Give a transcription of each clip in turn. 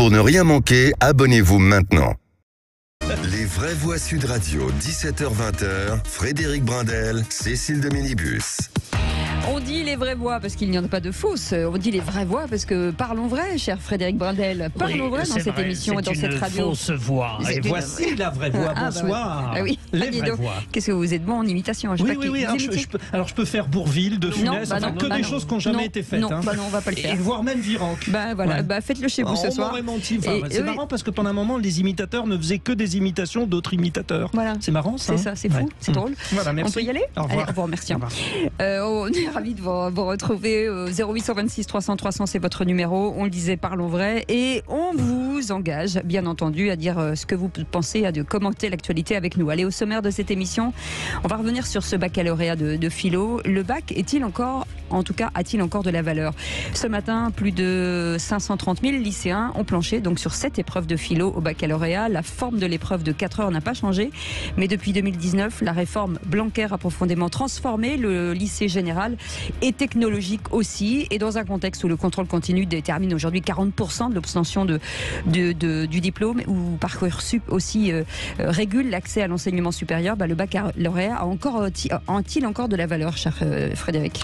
Pour ne rien manquer, abonnez-vous maintenant. Les vraies voix Sud Radio, 17h-20h, Frédéric Brindel, Cécile de Minibus. On dit les vraies voix parce qu'il n'y en a pas de fausses. On dit les vraies voix parce que parlons vrai, cher Frédéric Brindel. Parlons vrai dans cette émission et dans cette radio. C'est une fausse voix. Et voici la vraie voix. Bonsoir. Bah oui. Les vraies voix. Qu'est-ce que vous êtes bon en imitation? Oui. Alors je peux faire Bourville, De Funès, des choses qui n'ont jamais été faites. Non, on va pas le faire. Et voire même Virenque. Faites-le chez vous ce soir. Menti. C'est marrant parce que pendant un moment, les imitateurs ne faisaient que des imitations d'autres imitateurs. Voilà. C'est marrant ça. C'est ça, c'est fou, c'est drôle. Voilà, merci. On peut y aller? Au revoir. Allez, au revoir, merci. On est ravis de vous retrouver. 0826 300 300, c'est votre numéro. On le disait, parlons vrai. Et on vous engage, bien entendu, à dire ce que vous pensez, à de commenter l'actualité avec nous. Allez, au sommaire de cette émission, on va revenir sur ce baccalauréat de philo. Le bac est-il encore, en tout cas, a-t-il encore de la valeur? Ce matin, plus de 530 000 lycéens ont planché donc sur 7 épreuves de philo au baccalauréat. La forme de l'épreuve de 4 heures n'a pas changé, mais depuis 2019, la réforme Blanquer a profondément transformé le lycée général et technologique aussi, et dans un contexte où le contrôle continu détermine aujourd'hui 40% de l'obtention du diplôme, où Parcoursup aussi régule l'accès à l'enseignement supérieur, le baccalauréat a-t-il encore de la valeur, cher Frédéric?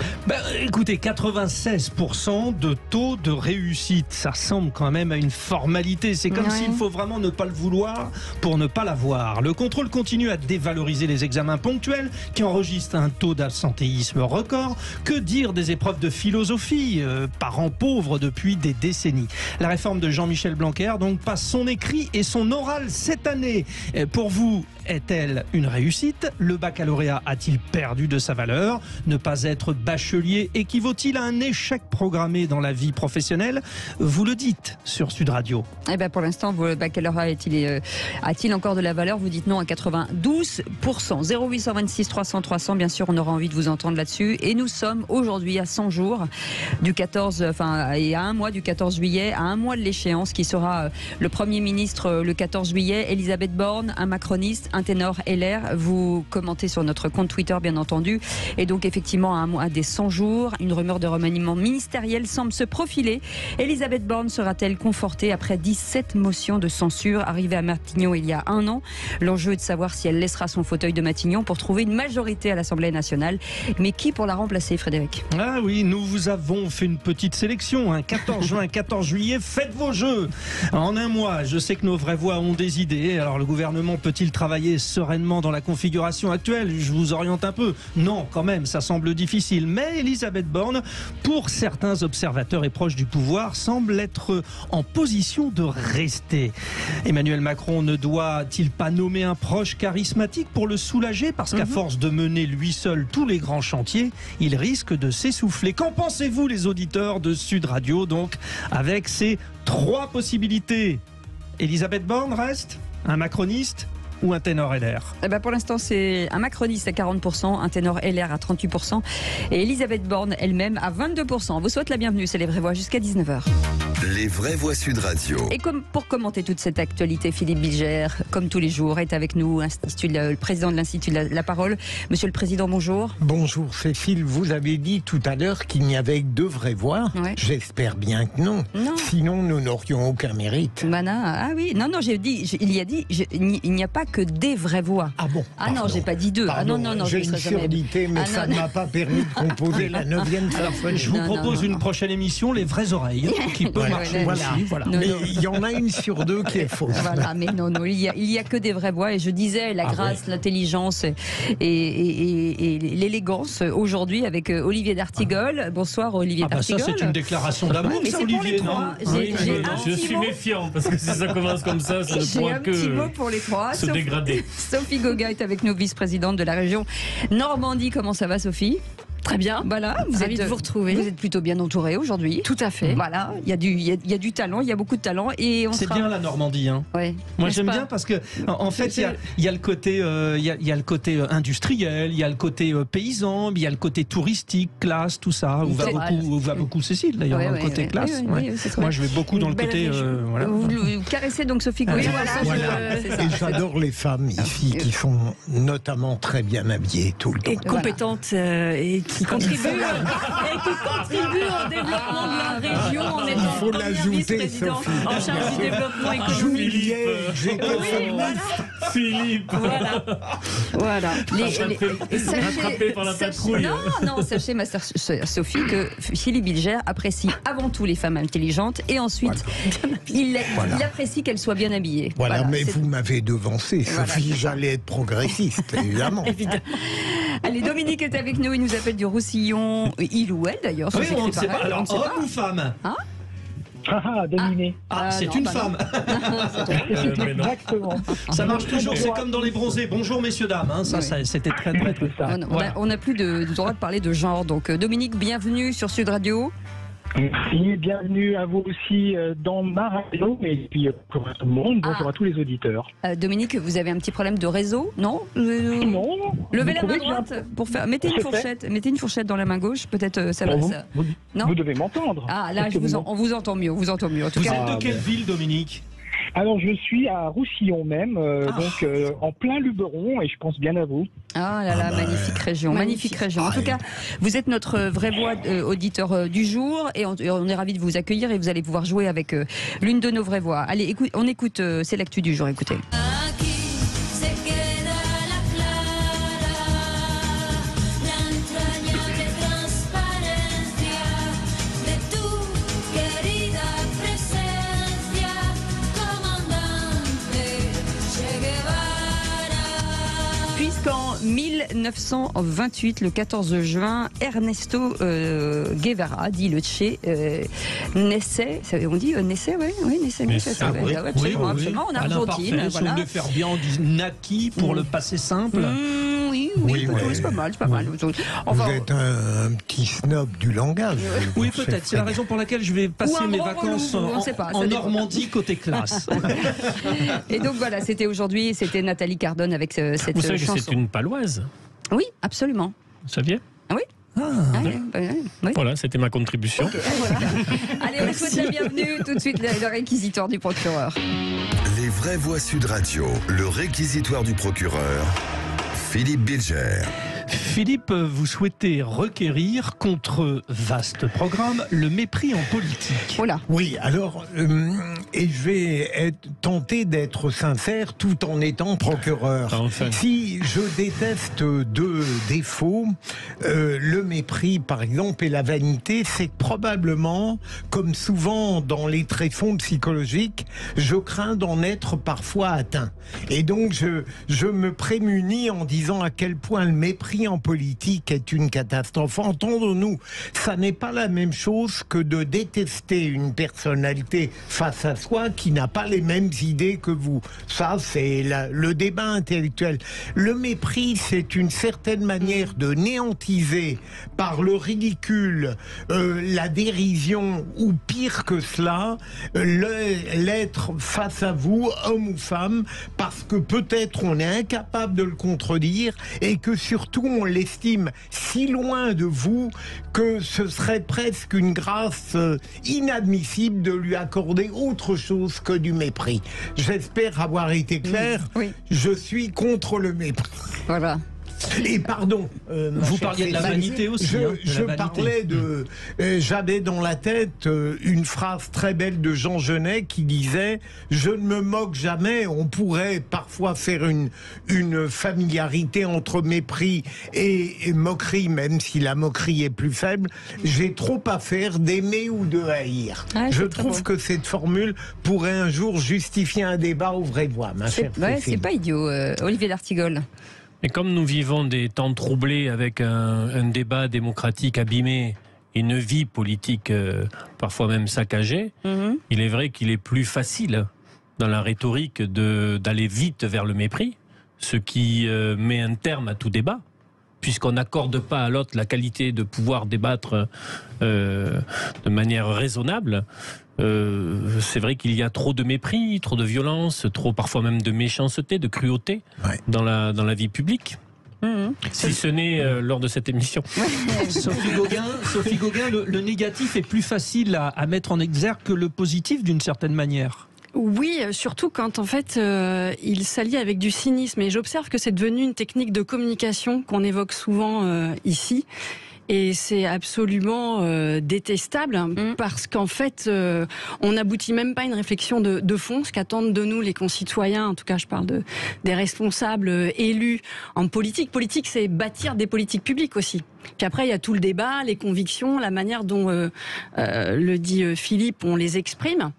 Écoutez, 96% de taux de réussite, ça ressemble quand même à une formalité. C'est comme s'il faut vraiment ne pas le vouloir pour ne pas l'avoir. Le contrôle continue à dévaloriser les examens ponctuels qui enregistrent un taux d'absentéisme record. Que dire des épreuves de philosophie, parents pauvres depuis des décennies? La réforme de Jean-Michel Blanquer donc passe son écrit et son oral cette année. Pour vous, est-elle une réussite? Le baccalauréat a-t-il perdu de sa valeur? Ne pas être bachelier équivaut-il à un échec programmé dans la vie professionnelle? Vous le dites sur Sud Radio. Pour l'instant, le baccalauréat a-t-il encore de la valeur? Vous dites non à 92%. 0826 300 300, bien sûr, on aura envie de vous entendre là-dessus. Et nous sommes aujourd'hui à 100 jours du 14, et à un mois du 14 juillet, à un mois de l'échéance, qui sera le Premier ministre le 14 juillet. Elisabeth Borne, un macroniste, un ténor LR. Vous commentez sur notre compte Twitter, bien entendu. Et donc, effectivement, à un mois des 100 jours, une rumeur de remaniement ministériel semble se profiler. Elisabeth Borne sera-t-elle confortée après 17 motions de censure arrivées à Matignon il y a un an? L'enjeu est de savoir si elle laissera son fauteuil de Matignon pour trouver une majorité à l'Assemblée nationale. Mais qui pour la remplacer, Frédéric? Ah oui, nous vous avons fait une petite sélection. 14 juin, 14 juillet, faites vos jeux. En un mois, je sais que nos vraies voix ont des idées. Alors le gouvernement peut-il travailler sereinement dans la configuration actuelle? Je vous oriente un peu. Non, quand même, ça semble difficile. Mais Elisabeth Borne, pour certains observateurs et proches du pouvoir, semble être en position de rester. Emmanuel Macron ne doit-il pas nommer un proche charismatique pour le soulager? Parce qu'à force de mener lui seul tous les grands chantiers, il risque de s'essouffler. Qu'en pensez-vous, les auditeurs de Sud Radio, donc, avec ces 3 possibilités? Elisabeth Borne reste? Un macroniste ou un ténor LR? Pour l'instant, c'est un macroniste à 40%, un ténor LR à 38% et Elisabeth Borne elle-même à 22%. On vous souhaite la bienvenue, c'est les vraies voix jusqu'à 19h. Les vraies voix Sud Radio. Et comme pour commenter toute cette actualité, Philippe Bilger, comme tous les jours, est avec nous, le président de l'Institut de la Parole. Monsieur le Président, bonjour. Bonjour Cécile, vous avez dit tout à l'heure qu'il n'y avait que 2 vraies voix. Ouais. J'espère bien que non. Sinon, nous n'aurions aucun mérite. Non, j'ai dit, il n'y a pas que des vraies voix. Ah bon? Ah non, j'ai pas dit 2. Pardon, non, j'ai une surdité, mais ça ne m'a pas permis de composer la 9e symphonie. Je vous propose une prochaine émission, Les vraies oreilles, qui peut marcher aussi. Voilà. Mais il y en a une sur 2 qui est fausse. Voilà, mais non, il y a que des vraies voix. Et je disais la grâce, l'intelligence et l'élégance aujourd'hui avec Olivier d'Artigol. Bonsoir Olivier d'Artigol. Ça, c'est une déclaration d'amour, ça, Olivier, non? Je suis méfiant, parce que si ça commence comme ça ne pourra que petit mot pour les 3. se dégrader. Sophie Goga est avec nous, vice-présidente de la région Normandie. Comment ça va, Sophie? Très bien. Voilà, ravi de vous retrouver. Vous êtes plutôt bien entouré aujourd'hui. Tout à fait. Voilà, il y a du talent, il y a beaucoup de talent et c'est bien la Normandie, hein. Ouais. Moi j'aime bien parce que en fait il y a le côté il y a le côté industriel, il y a le côté paysan, il y a le côté touristique, classe, tout ça. Où va beaucoup Cécile d'ailleurs dans le côté classe. Moi je vais beaucoup dans le côté voilà. Vous caressez donc Sophie Goya. Et j'adore les femmes ici qui sont notamment très bien habillées tout le temps. Et compétentes et qui contribue au développement de la région en étant première vice-présidente en charge du développement économique. Philippe. Voilà. Rattrapé par la patrouille. Non, sachez, ma sœur Sophie, que Philippe Bilger apprécie avant tout les femmes intelligentes et ensuite, il apprécie qu'elles soient bien habillées. Voilà, mais vous m'avez devancé, Sophie, j'allais être progressiste, évidemment. Allez, Dominique est avec nous, il nous appelle du Roussillon, il ou elle d'ailleurs. Oui, on ne sait pas. Alors, homme ou femme? dominé. C'est une femme. Exactement. Ça marche toujours, c'est comme dans les bronzés. Bonjour messieurs, dames. Hein. Ça, c'était très très très. On n'a plus de droit de parler de genre. Donc Dominique, bienvenue sur Sud Radio. Merci, bienvenue à vous aussi dans ma radio et puis pour tout le monde, bonjour à tous les auditeurs. Dominique, vous avez un petit problème de réseau, non? Non. Levez la main droite pour faire. Mettez une fourchette dans la main gauche, peut-être ça va. Vous devez m'entendre. Ah là, on vous entend mieux, En tout vous êtes de quelle ville, Dominique? Alors je suis à Roussillon même, donc en plein Luberon et je pense bien à vous. Ah là là, magnifique région, magnifique région. En tout cas, vous êtes notre vraie voix auditeur du jour et on est ravis de vous accueillir et vous allez pouvoir jouer avec l'une de nos vraies voix. Allez, on écoute, c'est l'actu du jour, écoutez. Puisqu'en 1928, le 14 juin, Ernesto Guevara, dit le Che, naissait, on dit naissait, oui, naissait. Absolument, en Argentine. Si on devait faire bien, on dit naquit pour le passé simple. Oui, c'est pas mal. Vous êtes un petit snob du langage. Oui, peut-être. C'est la raison pour laquelle je vais passer mes vacances en Normandie côté classe. Et donc voilà, c'était aujourd'hui, c'était Nathalie Cardone avec cette chanson. Vous savez que c'est une paloise? Oui, absolument. Vous saviez? Oui. Oui. Voilà, c'était ma contribution. Okay, voilà. Allez, on souhaite la bienvenue. Tout de suite, le réquisitoire du procureur. Les vraies voix Sud Radio, le réquisitoire du procureur, Philippe Bilger. Philippe, vous souhaitez requérir contre vaste programme le mépris en politique. Voilà. Oui, alors, et je vais tenter d'être sincère tout en étant procureur. Enfin. Si je déteste deux défauts, le mépris par exemple et la vanité, c'est que probablement, comme souvent dans les tréfonds psychologiques, je crains d'en être parfois atteint. Et donc je me prémunis en disant à quel point le mépris en politique est une catastrophe. Entendons-nous, ça n'est pas la même chose que de détester une personnalité face à soi qui n'a pas les mêmes idées que vous. Ça, c'est le débat intellectuel. Le mépris, c'est une certaine manière de néantiser par le ridicule, la dérision, ou pire que cela, l'être face à vous, homme ou femme, parce que peut-être on est incapable de le contredire et que surtout on l'estime si loin de vous que ce serait presque une grâce inadmissible de lui accorder autre chose que du mépris. J'espère avoir été clair. Oui. Je suis contre le mépris. Voilà. Et pardon, vous parliez de la vanité aussi. Je parlais de. J'avais dans la tête une phrase très belle de Jean Genet qui disait « Je ne me moque jamais ». On pourrait parfois faire une familiarité entre mépris et moquerie, même si la moquerie est plus faible. J'ai trop à faire d'aimer ou de haïr. Je trouve que cette formule pourrait un jour justifier un débat aux vraies voix, ma chère Sophie. C'est pas idiot, Olivier D'Artigol. Mais comme nous vivons des temps troublés avec un débat démocratique abîmé et une vie politique parfois même saccagée, il est vrai qu'il est plus facile dans la rhétorique d'aller vite vers le mépris, ce qui met un terme à tout débat, puisqu'on n'accorde pas à l'autre la qualité de pouvoir débattre de manière raisonnable. C'est vrai qu'il y a trop de mépris, trop de violence, trop parfois même de méchanceté, de cruauté dans la vie publique. Si ce n'est lors de cette émission. Sophie Gauguin, le négatif est plus facile à mettre en exergue que le positif d'une certaine manière. Oui, surtout quand en fait il s'allie avec du cynisme. Et j'observe que c'est devenu une technique de communication qu'on évoque souvent ici. Et c'est absolument détestable parce qu'en fait, on n'aboutit même pas à une réflexion de fond, ce qu'attendent de nous les concitoyens. En tout cas, je parle des responsables élus en politique. Politique, c'est bâtir des politiques publiques aussi. Puis après, il y a tout le débat, les convictions, la manière dont, le dit Philippe, on les exprime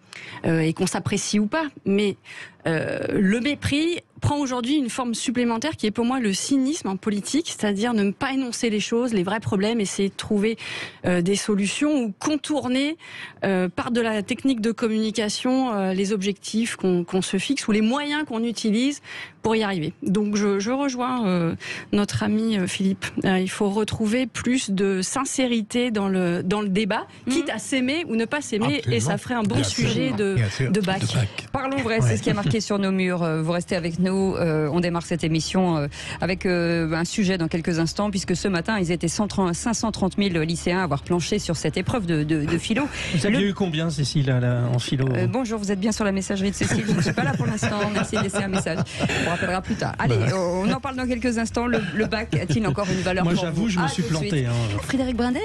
et qu'on s'apprécie ou pas. Mais le mépris prend aujourd'hui une forme supplémentaire qui est pour moi le cynisme en politique, c'est-à-dire ne pas énoncer les choses, les vrais problèmes, essayer de trouver des solutions ou contourner par de la technique de communication les objectifs qu'on se fixe ou les moyens qu'on utilise pour y arriver. Donc je rejoins notre ami Philippe. Il faut retrouver plus de sincérité dans le débat, quitte à s'aimer ou ne pas s'aimer, et ça ferait un bon sujet de bac. Parlons vrai, c'est ce qui a marqué sur nos murs. Vous restez avec nous. On démarre cette émission avec un sujet dans quelques instants, puisque ce matin, ils étaient 530 000 lycéens à avoir planché sur cette épreuve de philo. Vous aviez eu combien, Cécile, en philo Bonjour, vous êtes bien sur la messagerie de Cécile. Je ne suis pas là pour l'instant. Merci de laisser un message. On rappellera plus tard. Allez, on en parle dans quelques instants. Le bac a-t-il encore une valeur Moi, pour j'avoue, vous? je me suis planté. Frédéric Brindel,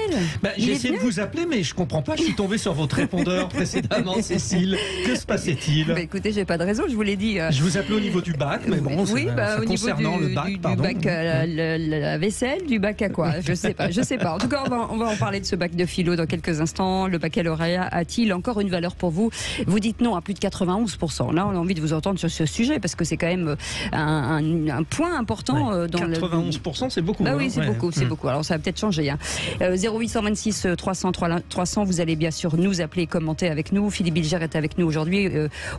j'ai essayé de vous appeler, mais je comprends pas. Je suis tombé sur votre répondeur précédemment, Cécile. Que se passait-il? Écoutez, j'ai pas de réseau, je vous l'ai dit. Je vous appelais au niveau du bac, mais bon, oui, au niveau le bac, du bac à la vaisselle, du bac à quoi? Je sais pas. En tout cas, on va en parler de ce bac de philo dans quelques instants. Le baccalauréat a-t-il encore une valeur pour vous? Vous dites non à plus de 91%. Là, on a envie de vous entendre sur ce sujet parce que c'est quand même un point important dans 91%, c'est beaucoup. Bah oui, c'est beaucoup, c'est beaucoup. Alors ça va peut-être changer. 0826 300 300. Vous allez bien sûr nous appeler, commenter avec nous. Philippe Bilger est avec nous aujourd'hui.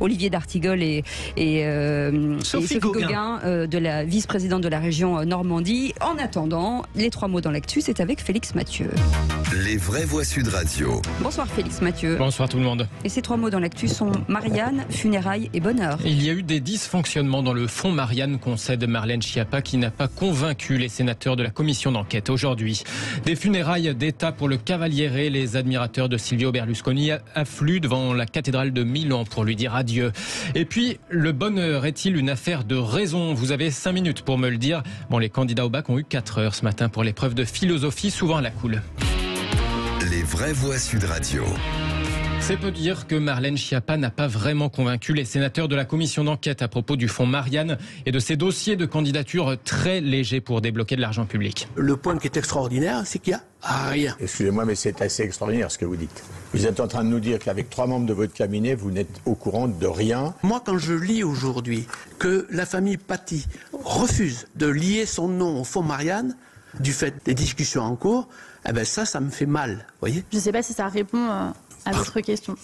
Olivier d'Artigol et Sophie Gauguin, de la vice-présidente de la région Normandie. En attendant, les 3 mots dans l'actu, c'est avec Félix Mathieu. Les vraies voix Sud Radio. Bonsoir Félix Mathieu. Bonsoir tout le monde. Et ces 3 mots dans l'actu sont Marianne, funérailles et bonheur. Il y a eu des dysfonctionnements dans le fonds Marianne, concède Marlène Schiappa, qui n'a pas convaincu les sénateurs de la commission d'enquête aujourd'hui. Des funérailles d'État pour le Cavaliere, les admirateurs de Silvio Berlusconi affluent devant la cathédrale de Milan pour lui dire adieu. Et puis, le bonheur est-il une affaire de raison? Vous avez 5 minutes pour me le dire. Bon, les candidats au bac ont eu 4 heures ce matin pour l'épreuve de philosophie, souvent à la cool. Les vraies voix Sud Radio. C'est peu dire que Marlène Schiappa n'a pas vraiment convaincu les sénateurs de la commission d'enquête à propos du fonds Marianne et de ses dossiers de candidature très légers pour débloquer de l'argent public. Le point qui est extraordinaire, c'est qu'il n'y a rien. Excusez-moi, mais c'est assez extraordinaire ce que vous dites. Vous êtes en train de nous dire qu'avec 3 membres de votre cabinet, vous n'êtes au courant de rien. Moi, quand je lis aujourd'hui que la famille Paty refuse de lier son nom au fonds Marianne, du fait des discussions en cours, eh ben ça me fait mal, voyez. Je ne sais pas si ça répond à votre question.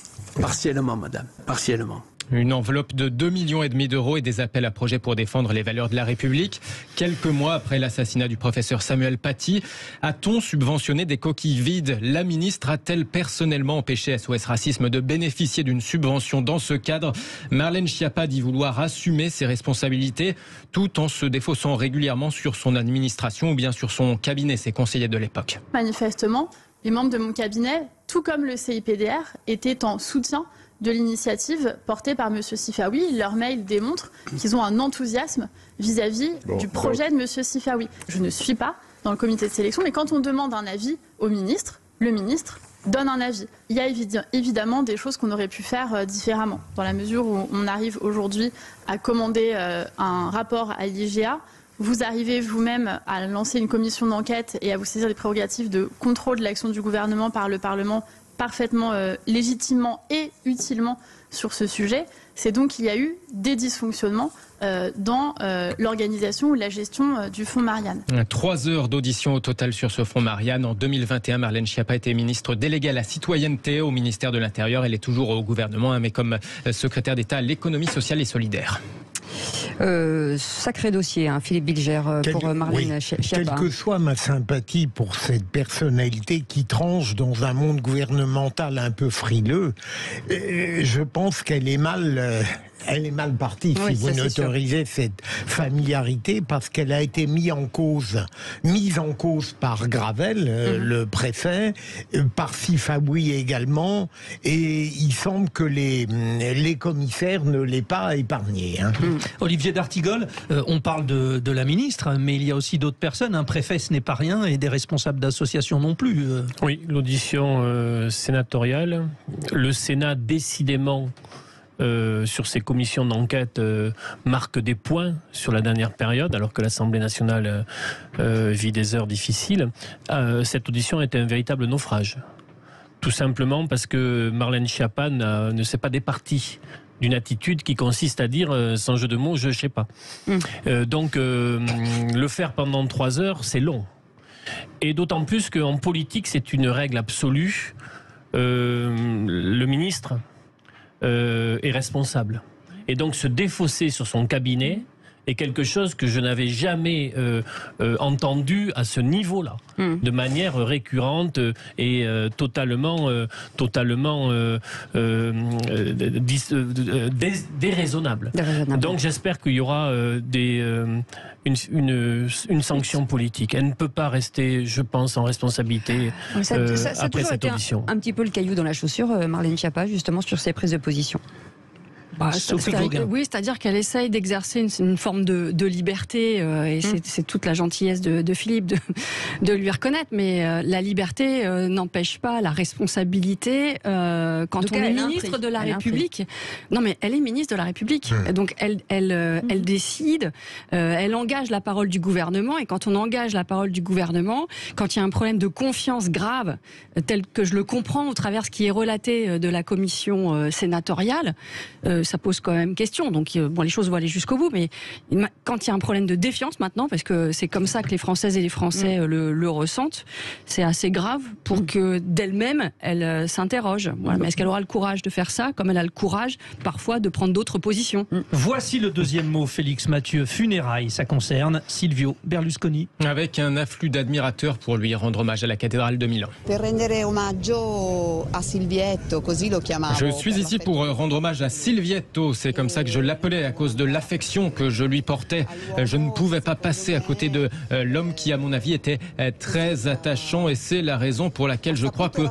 Partiellement, madame, partiellement. Une enveloppe de 2,5 millions d'euros et des appels à projets pour défendre les valeurs de la République. Quelques mois après l'assassinat du professeur Samuel Paty, a-t-on subventionné des coquilles vides? La ministre a-t-elle personnellement empêché SOS Racisme de bénéficier d'une subvention dans ce cadre? Marlène Schiappa dit vouloir assumer ses responsabilités tout en se défaussant régulièrement sur son administration ou bien sur son cabinet, ses conseillers de l'époque. Manifestement, les membres de mon cabinet, tout comme le CIPDR, étaient en soutien de l'initiative portée par M. Sifaoui. Leur mail démontre qu'ils ont un enthousiasme vis-à-vis du projet de M. Sifaoui. Je ne suis pas dans le comité de sélection, mais quand on demande un avis au ministre, le ministre donne un avis. Il y a évidemment des choses qu'on aurait pu faire différemment, dans la mesure où on arrive aujourd'hui à commander un rapport à l'IGA. Vous arrivez vous-même à lancer une commission d'enquête et à vous saisir des prérogatives de contrôle de l'action du gouvernement par le Parlement parfaitement légitimement et utilement sur ce sujet. C'est donc qu'il y a eu des dysfonctionnements dans l'organisation ou la gestion du fonds Marianne. 3 heures d'audition au total sur ce fonds Marianne. En 2021, Marlène Schiappa était ministre déléguée à la citoyenneté au ministère de l'Intérieur. Elle est toujours au gouvernement, mais comme secrétaire d'État à l'économie sociale et solidaire. Sacré dossier, hein, Philippe Bilger, pour Marlène Schiappa. Quelle que soit ma sympathie pour cette personnalité qui tranche dans un monde gouvernemental un peu frileux, je pense qu'elle est mal Elle est mal partie Oui, si vous n'autorisez cette familiarité, parce qu'elle a été mise en cause par Gravel, le préfet, par Sifaoui également, et il semble que les commissaires ne l'aient pas épargné. Hein. Olivier d'Artigol, on parle de la ministre, mais il y a aussi d'autres personnes. Un préfet, ce n'est pas rien, et des responsables d'associations non plus. Oui, l'audition sénatoriale. Le Sénat, décidément, sur ces commissions d'enquête, marque des points sur la dernière période, alors que l'Assemblée nationale vit des heures difficiles. Cette audition est un véritable naufrage. Tout simplement parce que Marlène Schiappa ne s'est pas départie d'une attitude qui consiste à dire, sans jeu de mots, je ne sais pas. Donc, le faire pendant 3 heures, c'est long. Et d'autant plus qu'en politique, c'est une règle absolue. Le ministre est responsable. Et donc se défausser sur son cabinet est quelque chose que je n'avais jamais entendu à ce niveau-là, de manière récurrente et totalement déraisonnable. Donc j'espère qu'il y aura une sanction politique. Elle ne peut pas rester, je pense, en responsabilité après cette audition. Un petit peu le caillou dans la chaussure, Marlène Schiappa, justement, sur ses prises de position. Oui, c'est-à-dire qu'elle essaye d'exercer une forme de liberté, et c'est toute la gentillesse de Philippe de lui reconnaître, mais la liberté n'empêche pas la responsabilité quand on est ministre de la République. Non, mais elle est ministre de la République, donc elle décide, elle engage la parole du gouvernement, et quand on engage la parole du gouvernement, quand il y a un problème de confiance grave, tel que je le comprends au travers de ce qui est relaté de la commission sénatoriale, ça pose quand même question. Donc, bon, les choses vont aller jusqu'au bout, mais quand il y a un problème de défiance maintenant, parce que c'est comme ça que les Françaises et les Français le ressentent, c'est assez grave pour que d'elle-même, elle s'interroge. Voilà. Mais est-ce qu'elle aura le courage de faire ça, comme elle a le courage, parfois, de prendre d'autres positions? Voici le deuxième mot, Félix Mathieu. Funérailles, ça concerne Silvio Berlusconi. Avec un afflux d'admirateurs pour lui rendre hommage à la cathédrale de Milan. Je suis ici pour rendre hommage à Silvietto. C'est comme ça que je l'appelais, à cause de l'affection que je lui portais. Je ne pouvais pas passer à côté de l'homme qui, à mon avis, était très attachant, et c'est la raison pour laquelle je crois que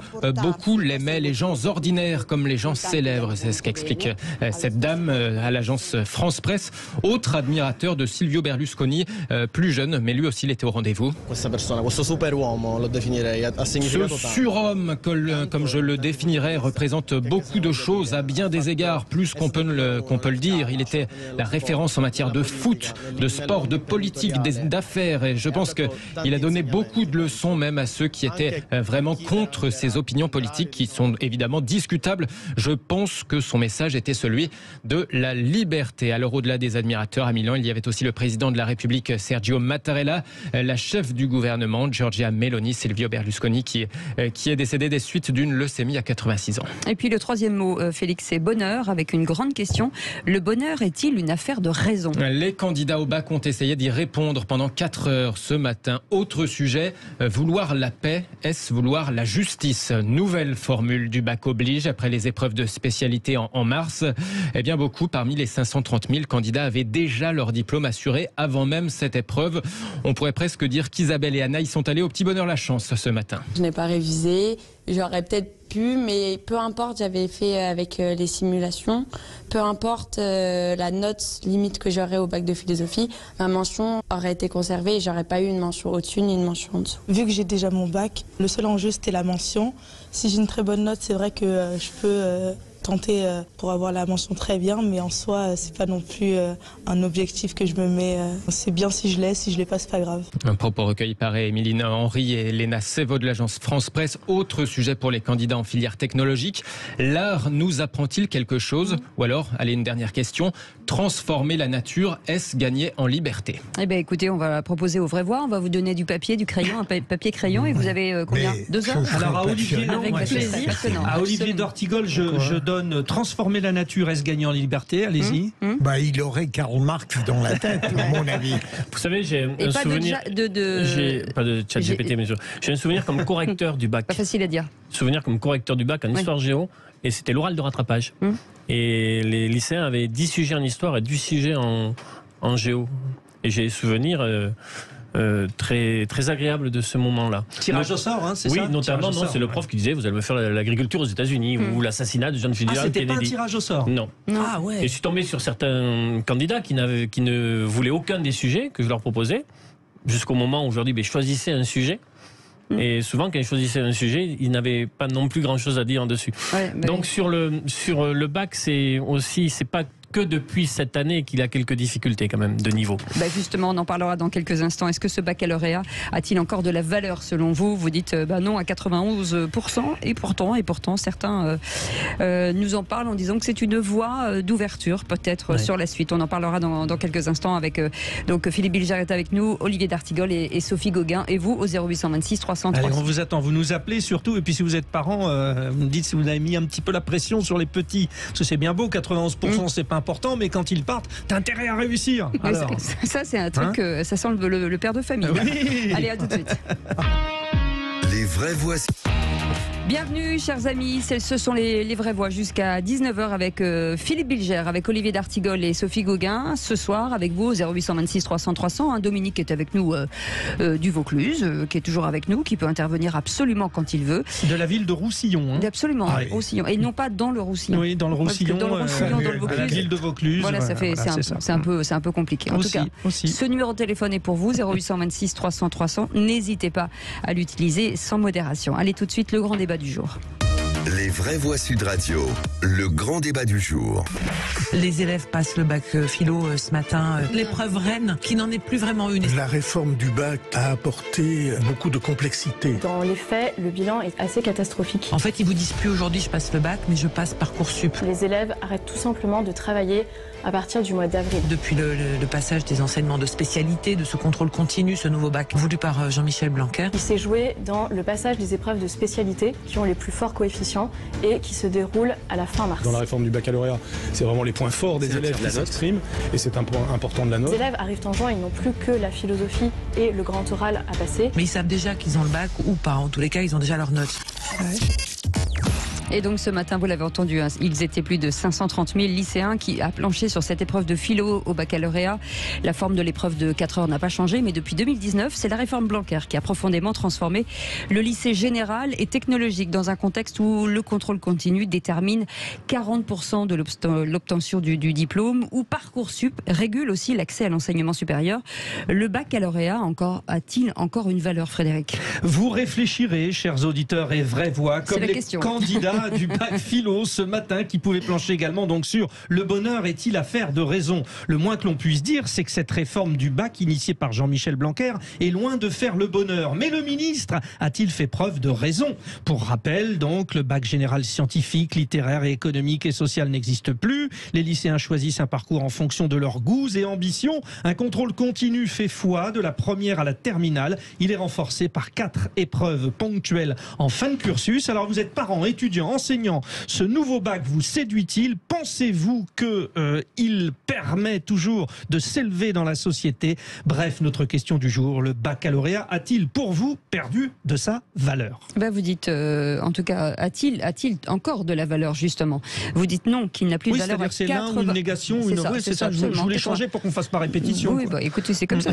beaucoup l'aimaient, les gens ordinaires comme les gens célèbres. C'est ce qu'explique cette dame à l'agence France Presse, autre admirateur de Silvio Berlusconi, plus jeune, mais lui aussi il était au rendez-vous. Ce surhomme, comme je le définirais, représente beaucoup de choses à bien des égards, plus qu'on peut le dire. Il était la référence en matière de foot, de sport, de politique, d'affaires, et je pense qu'il a donné beaucoup de leçons même à ceux qui étaient vraiment contre ses opinions politiques, qui sont évidemment discutables. Je pense que son message était celui de la liberté. Alors au-delà des admirateurs, à Milan, il y avait aussi le président de la République, Sergio Mattarella, la chef du gouvernement, Giorgia Meloni, Silvio Berlusconi, qui est décédé des suites d'une leucémie à 86 ans. Et puis le troisième mot, Félix, c'est bonheur, avec une grande question. Le bonheur est-il une affaire de raison? Les candidats au bac ont essayé d'y répondre pendant 4 heures ce matin. Autre sujet, vouloir la paix, est-ce vouloir la justice? Nouvelle formule du bac oblige après les épreuves de spécialité en mars. Eh bien, beaucoup parmi les 530 000 candidats avaient déjà leur diplôme assuré avant même cette épreuve. On pourrait presque dire qu'Isabelle et Anna y sont allées au petit bonheur la chance ce matin. Je n'ai pas révisé, j'aurais peut-être pu, mais peu importe, j'avais fait avec les simulations. Peu importe la note limite que j'aurais au bac de philosophie, ma mention aurait été conservée et j'aurais pas eu une mention au-dessus ni une mention en dessous. Vu que j'ai déjà mon bac, le seul enjeu c'était la mention. Si j'ai une très bonne note, c'est vrai que je peux tenter pour avoir la mention très bien, mais en soi, c'est pas non plus un objectif que je me mets. C'est bien si je l'ai pas, c'est pas grave. Un propos recueilli par Émilie Henry et Léna Sévo de l'agence France Presse. Autre sujet pour les candidats en filière technologique. L'art nous apprend-il quelque chose? Ou alors, allez, une dernière question. Transformer la nature, est-ce gagner en liberté? Eh bien, écoutez, on va proposer aux vraies voix. On va vous donner du papier, du crayon, un papier-crayon, et vous avez combien? 2 heures? Alors, à Olivier, avec plaisir. À Olivier d'Ortigol, je donne transformer la nature, est-ce gagner en liberté? Allez-y. Il aurait Karl Marx dans la tête, à mon avis. Vous savez, j'ai un souvenir. J'ai pas de chat GPT, mais j'ai un souvenir comme correcteur du bac. Pas facile à dire. Souvenir comme correcteur du bac en histoire géo, et c'était l'oral de rattrapage. Et les lycéens avaient 10 sujets en histoire et 10 sujets en géo. Et j'ai des souvenirs très, très agréables de ce moment-là. Tirage au sort, c'est ça? Oui, notamment, c'est le prof qui disait vous allez me faire l'agriculture aux États-Unis ou l'assassinat de John Fitzgerald Kennedy. C'était pas un tirage au sort? Non. Ah ouais. Et je suis tombé sur certains candidats qui ne voulaient aucun des sujets que je leur proposais, jusqu'au moment où je leur dis choisissez un sujet. Et souvent, quand ils choisissaient un sujet, ils n'avaient pas non plus grand-chose à dire en dessus. Ouais, donc sur le bac, c'est pas que depuis cette année qu'il a quelques difficultés quand même de niveau. Justement, on en parlera dans quelques instants. Est-ce que ce baccalauréat a-t-il encore de la valeur selon vous? Vous dites non à 91%, et pourtant certains nous en parlent en disant que c'est une voie d'ouverture peut-être sur la suite. On en parlera dans quelques instants avec donc Philippe Bilger est avec nous, Olivier D'Artigol et Sophie Gauguin, et vous au 0826 300 300. Allez, on vous attend, vous nous appelez surtout, et puis si vous êtes parents, vous me dites si vous avez mis un petit peu la pression sur les petits, parce que c'est bien beau, 91% c'est pas important, mais quand ils partent, t'as intérêt à réussir. Alors. Ça c'est un truc, ça sent le père de famille. Oui. Allez, à tout de suite. Les vraies voix. Bienvenue chers amis, ce sont les vraies voix jusqu'à 19h avec Philippe Bilger, avec Olivier D'Artigol et Sophie Gauguin. Ce soir avec vous 0826 300 300. Dominique est avec nous du Vaucluse, qui est toujours avec nous, qui peut intervenir absolument quand il veut. De la ville de Roussillon. Absolument, Roussillon. Et non pas dans le Roussillon. Oui, dans le Roussillon. Dans le Roussillon, dans le Vaucluse. La ville de Vaucluse. Voilà, c'est un peu compliqué. En tout cas, ce numéro de téléphone est pour vous, 0826 300 300. N'hésitez pas à l'utiliser sans modération. Allez tout de suite, le grand débat du jour. Les vraies voix Sud Radio, le grand débat du jour. Les élèves passent le bac philo ce matin. L'épreuve reine, qui n'en est plus vraiment une. La réforme du bac a apporté beaucoup de complexité. Dans les faits, le bilan est assez catastrophique. En fait, ils vous disent plus aujourd'hui je passe le bac, mais je passe Parcoursup. Les élèves arrêtent tout simplement de travailler à partir du mois d'avril. Depuis le passage des enseignements de spécialité, de ce contrôle continu, ce nouveau bac voulu par Jean-Michel Blanquer. Il s'est joué dans le passage des épreuves de spécialité qui ont les plus forts coefficients et qui se déroulent à la fin mars. Dans la réforme du baccalauréat, c'est vraiment les points forts des élèves qui s'expriment et c'est un point important de la note. Les élèves arrivent en juin, ils n'ont plus que la philosophie et le grand oral à passer. Mais ils savent déjà qu'ils ont le bac ou pas, en tous les cas ils ont déjà leurs notes. Et donc ce matin, vous l'avez entendu, ils étaient plus de 530 000 lycéens qui a planché sur cette épreuve de philo au baccalauréat. La forme de l'épreuve de 4 heures n'a pas changé, mais depuis 2019, c'est la réforme Blanquer qui a profondément transformé le lycée général et technologique dans un contexte où le contrôle continu détermine 40% de l'obtention du diplôme, où Parcoursup régule aussi l'accès à l'enseignement supérieur. Le baccalauréat a-t-il encore une valeur, Frédéric? Vous réfléchirez, chers auditeurs et vraies voix, comme les candidats du bac philo ce matin qui pouvait plancher également donc sur le bonheur est-il affaire de raison. Le moins que l'on puisse dire, c'est que cette réforme du bac initiée par Jean-Michel Blanquer est loin de faire le bonheur. Mais le ministre a-t-il fait preuve de raison? Pour rappel, donc, le bac général scientifique, littéraire et économique et social n'existe plus. Les lycéens choisissent un parcours en fonction de leurs goûts et ambitions. Un contrôle continu fait foi de la première à la terminale. Il est renforcé par 4 épreuves ponctuelles en fin de cursus. Alors vous êtes parents, étudiants, enseignants, ce nouveau bac vous séduit-il? Pensez-vous qu'il permet toujours de s'élever dans la société? Bref, notre question du jour, le baccalauréat a-t-il pour vous perdu de sa valeur? Vous dites, en tout cas, a-t-il encore de la valeur justement? Vous dites non, qu'il n'a plus de valeur. C'est l'un ou une négation, c'est ça. Je voulais changer pour qu'on fasse pas répétition. Oui, écoutez, c'est comme ça.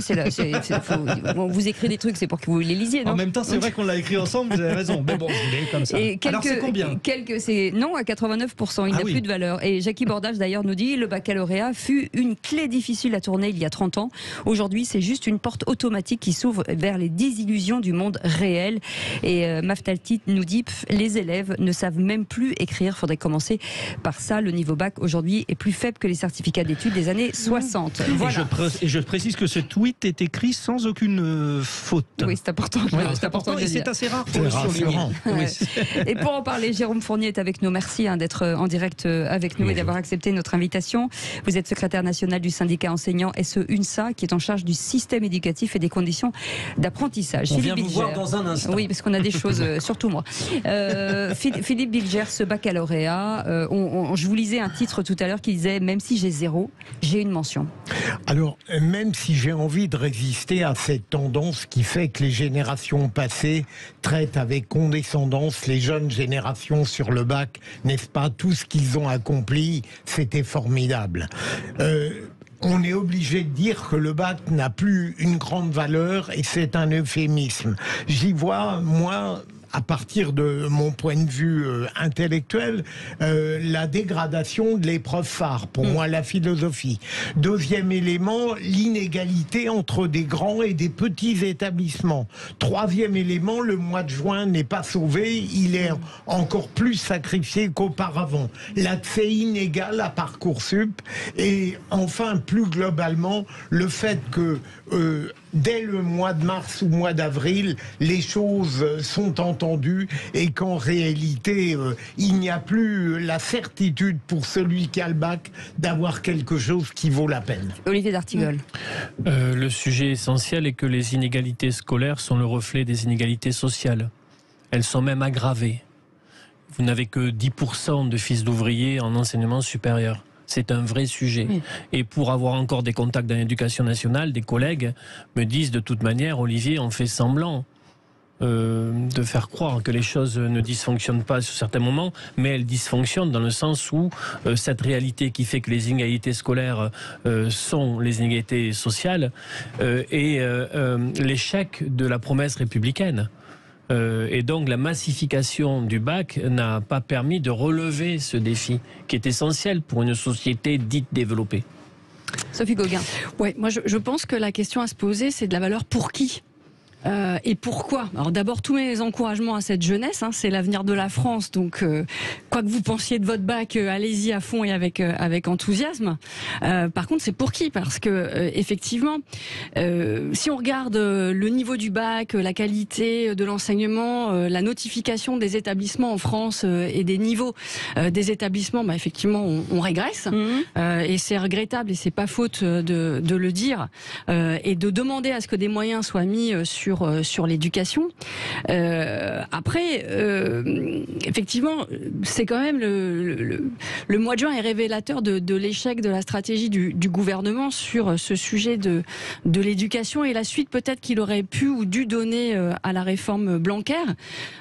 On vous écrit des trucs, c'est pour que vous les lisiez, non? En même temps, c'est vrai qu'on l'a écrit ensemble, vous avez raison. Mais bon, je voulais comme ça. Alors c'est combien? C'est non à 89%, il n'a plus de valeur. Et Jackie Bordage d'ailleurs nous dit le baccalauréat fut une clé difficile à tourner il y a 30 ans. Aujourd'hui, c'est juste une porte automatique qui s'ouvre vers les désillusions du monde réel. Et Maftalti nous dit les élèves ne savent même plus écrire. Faudrait commencer par ça. Le niveau bac aujourd'hui est plus faible que les certificats d'études des années 60. Voilà. Et je précise que ce tweet est écrit sans aucune faute. Oui, c'est important. C'est important et c'est assez rare pour le souligner. Et pour en parler, Jérôme Fournier est avec nous. Merci d'être en direct avec nous et d'avoir accepté notre invitation. Vous êtes secrétaire national du syndicat enseignant SE-UNSA qui est en charge du système édicatif et des conditions d'apprentissage. On vient vous voir dans un instant. Oui, parce qu'on a des choses, surtout moi. Philippe Bilger, ce baccalauréat, je vous lisais un titre tout à l'heure qui disait « Même si j'ai 0, j'ai une mention ». Alors, même si j'ai envie de résister à cette tendance qui fait que les générations passées traitent avec condescendance les jeunes générations sur le bac, n'est-ce pas, tout ce qu'ils ont accompli, c'était formidable. On est obligé de dire que le bac n'a plus une grande valeur et c'est un euphémisme. J'y vois, moi, à partir de mon point de vue intellectuel, la dégradation de l'épreuve phare, pour moi la philosophie. Deuxième élément, l'inégalité entre des grands et des petits établissements. Troisième élément, le mois de juin n'est pas sauvé, il est encore plus sacrifié qu'auparavant. L'accès inégal à Parcoursup et enfin, plus globalement, le fait que dès le mois de mars ou mois d'avril, les choses sont entendues et qu'en réalité, il n'y a plus la certitude pour celui qui a le bac d'avoir quelque chose qui vaut la peine. Olivier d'Artigol. Le sujet essentiel est que les inégalités scolaires sont le reflet des inégalités sociales. Elles sont même aggravées. Vous n'avez que 10% de fils d'ouvriers en enseignement supérieur. C'est un vrai sujet. Oui. Et pour avoir encore des contacts dans l'éducation nationale, des collègues me disent de toute manière, Olivier, on fait semblant de faire croire que les choses ne dysfonctionnent pas sur certains moments, mais elles dysfonctionnent dans le sens où cette réalité qui fait que les inégalités scolaires sont les inégalités sociales et l'échec de la promesse républicaine. Et donc la massification du bac n'a pas permis de relever ce défi qui est essentiel pour une société dite développée. Sophie Gauguin. Ouais, moi je pense que la question à se poser, c'est de la valeur pour qui ? Et pourquoi? Alors d'abord, tous mes encouragements à cette jeunesse, c'est l'avenir de la France, donc quoi que vous pensiez de votre bac, allez-y à fond et avec enthousiasme. Par contre, c'est pour qui? Parce que effectivement, si on regarde le niveau du bac, la qualité de l'enseignement, la notification des établissements en France et des niveaux des établissements, effectivement, on régresse. Et c'est regrettable et c'est pas faute de le dire et de demander à ce que des moyens soient mis sur l'éducation. Après, effectivement, c'est quand même le mois de juin est révélateur de l'échec de la stratégie du gouvernement sur ce sujet de l'éducation et la suite peut-être qu'il aurait pu ou dû donner à la réforme Blanquer.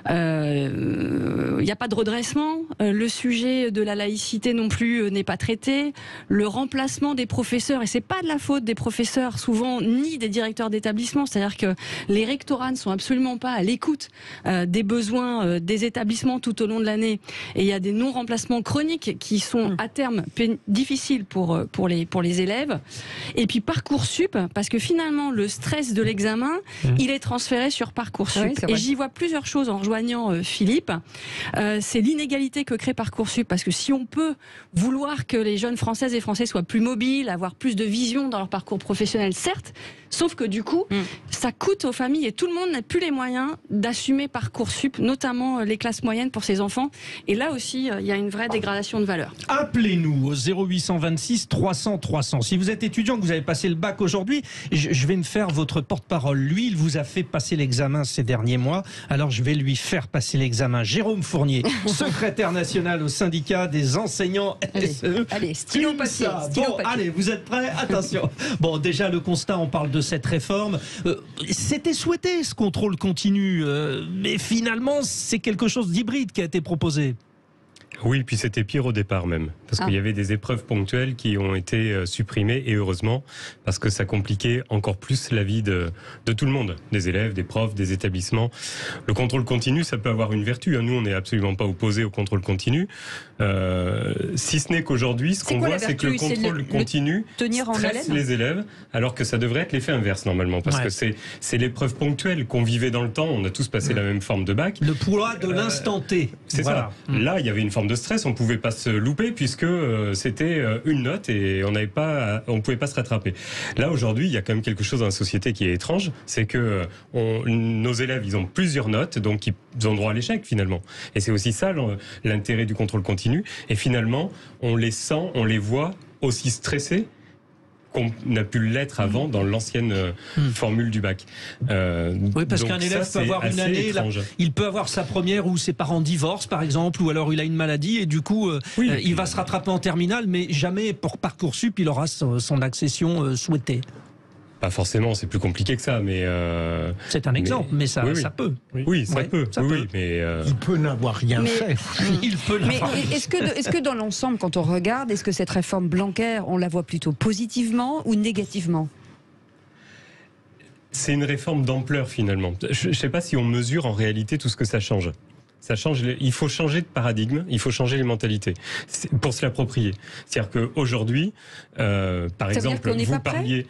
Il n'y a pas de redressement. Le sujet de la laïcité non plus n'est pas traité. Le remplacement des professeurs, et c'est pas de la faute des professeurs souvent ni des directeurs d'établissement, c'est-à-dire que les rectorats ne sont absolument pas à l'écoute des besoins des établissements tout au long de l'année. Et il y a des non-remplacements chroniques qui sont à terme difficiles pour les élèves. Et puis Parcoursup, parce que finalement le stress de l'examen, il est transféré sur Parcoursup. Oui, et j'y vois plusieurs choses en rejoignant Philippe. C'est l'inégalité que crée Parcoursup, parce que si on peut vouloir que les jeunes Françaises et Français soient plus mobiles, avoir plus de vision dans leur parcours professionnel, certes, sauf que du coup, ça coûte aux familles et tout le monde n'a plus les moyens d'assumer Parcoursup, notamment les classes moyennes pour ses enfants. Et là aussi, il y a une vraie dégradation de valeur. Appelez-nous au 0826 300 300. Si vous êtes étudiant, que vous avez passé le bac aujourd'hui, je vais me faire votre porte-parole. Lui, il vous a fait passer l'examen ces derniers mois, alors je vais lui faire passer l'examen. Jérôme Fournier, secrétaire national au syndicat des enseignants SE. Allez, stylo papier. Bon, allez, vous êtes prêts? Attention. Bon, déjà, le constat, on parle de cette réforme. C'était souhaité, ce contrôle continu, mais finalement, c'est quelque chose d'hybride qui a été proposé. Oui, puis c'était pire au départ même, parce qu'il y avait des épreuves ponctuelles qui ont été supprimées, et heureusement, parce que ça compliquait encore plus la vie de tout le monde, des élèves, des profs, des établissements. Le contrôle continu, ça peut avoir une vertu. Nous, on n'est absolument pas opposés au contrôle continu, si ce n'est qu'aujourd'hui, ce qu'on voit, c'est que le contrôle continu stresse les élèves, alors que ça devrait être l'effet inverse normalement, parce que c'est l'épreuve ponctuelle qu'on vivait dans le temps, on a tous passé la même forme de bac. Le poids de l'instant T. C'est ça. Là, il y avait une forme de stress, on pouvait pas se louper puisque c'était une note et on pouvait pas se rattraper. Là aujourd'hui, il y a quand même quelque chose dans la société qui est étrange, c'est que nos élèves, ils ont plusieurs notes, donc ils ont droit à l'échec finalement. Et c'est aussi ça l'intérêt du contrôle continu. Et finalement, on les sent, on les voit aussi stressés qu'on a pu l'être avant dans l'ancienne formule du bac. Oui, parce qu'un élève peut avoir une année, là, il peut avoir sa première où ses parents divorcent, par exemple, ou alors il a une maladie et du coup, il va se rattraper en terminale, mais jamais pour Parcoursup, il aura son accession souhaitée. Pas forcément, c'est plus compliqué que ça, mais... c'est un exemple, mais ça, oui. ça peut. Oui, ça peut. Oui, mais... Il peut n'avoir rien fait. Il peut l'avoir. Mais est-ce que dans l'ensemble, quand on regarde, est-ce que cette réforme Blanquer, on la voit plutôt positivement ou négativement ? C'est une réforme d'ampleur, finalement. Je ne sais pas si on mesure en réalité tout ce que ça change. Ça change, il faut changer de paradigme, il faut changer les mentalités pour se l'approprier. C'est-à-dire qu'aujourd'hui, par exemple, vous parliez...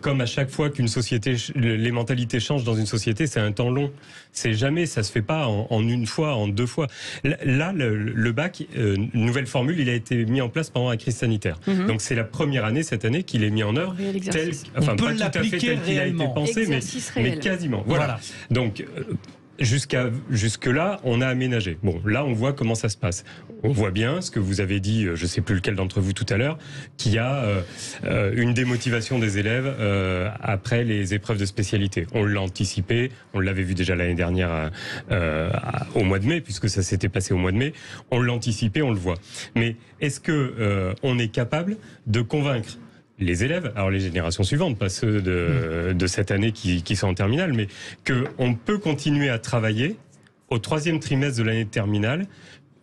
comme à chaque fois qu'une société, les mentalités changent dans une société, c'est un temps long. C'est jamais, ça se fait pas en une fois, en 2 fois. Là, le bac, nouvelle formule, il a été mis en place pendant la crise sanitaire. Donc c'est la première année cette année qu'il est mis en œuvre, on peut pas tout à fait tel qu'il a été pensé, mais quasiment. Voilà. Donc jusque-là, on a aménagé. Bon, là, on voit comment ça se passe. On voit bien ce que vous avez dit, je ne sais plus lequel d'entre vous tout à l'heure, qu'il y a une démotivation des élèves après les épreuves de spécialité. On l'a anticipé, on l'avait vu déjà l'année dernière au mois de mai, puisque ça s'était passé au mois de mai. On l'a anticipé, on le voit. Mais est-ce que on est capable de convaincre les élèves, alors les générations suivantes, pas ceux de cette année qui sont en terminale, mais qu'on peut continuer à travailler au 3e trimestre de l'année de terminale,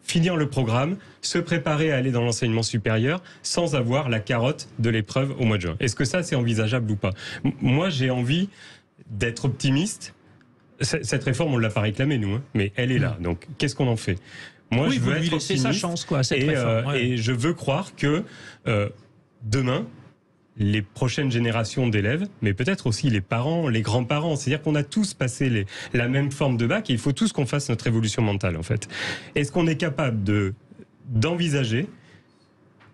finir le programme, se préparer à aller dans l'enseignement supérieur sans avoir la carotte de l'épreuve au mois de juin. Est-ce que ça, c'est envisageable ou pas ? Moi, j'ai envie d'être optimiste. Cette réforme, on ne l'a pas réclamée, nous, mais elle est là. Donc, qu'est-ce qu'on en fait ? Moi, je veux être optimiste sa chance, quoi, cette réforme. Et je veux croire que demain, les prochaines générations d'élèves, mais peut-être aussi les parents, les grands-parents. C'est-à-dire qu'on a tous passé la même forme de bac et il faut tous qu'on fasse notre évolution mentale, en fait. Est-ce qu'on est capable d'envisager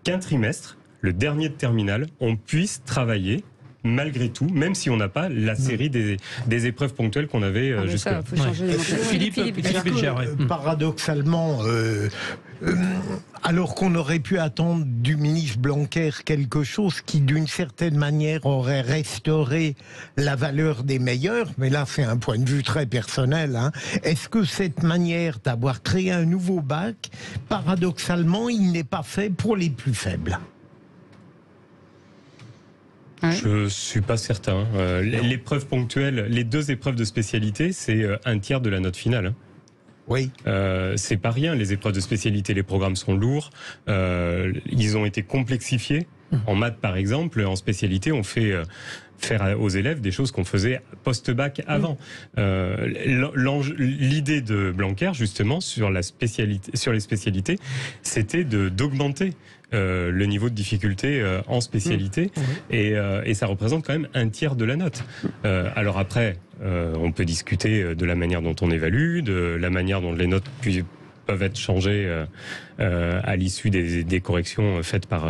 qu'un trimestre, le dernier de terminale, on puisse travailler malgré tout, même si on n'a pas la série des épreuves ponctuelles qu'on avait jusque-là. Philippe Bilger, paradoxalement, alors qu'on aurait pu attendre du ministre Blanquer quelque chose qui, d'une certaine manière, aurait restauré la valeur des meilleurs, mais là, c'est un point de vue très personnel, hein. Est-ce que cette manière d'avoir créé un nouveau bac, paradoxalement, il n'est pas fait pour les plus faibles ? Je suis pas certain. L'épreuve ponctuelle, les 2 épreuves de spécialité, c'est 1/3 de la note finale. Hein. Oui. C'est pas rien. Les épreuves de spécialité, les programmes sont lourds. Ils ont été complexifiés. En maths, par exemple, en spécialité, on fait faire aux élèves des choses qu'on faisait post-bac avant. L'idée de Blanquer, justement, sur les spécialités, c'était d'augmenter le niveau de difficulté en spécialité, et ça représente quand même 1/3 de la note. Alors après, on peut discuter de la manière dont on évalue, de la manière dont les notes peuvent être changées à l'issue des corrections faites par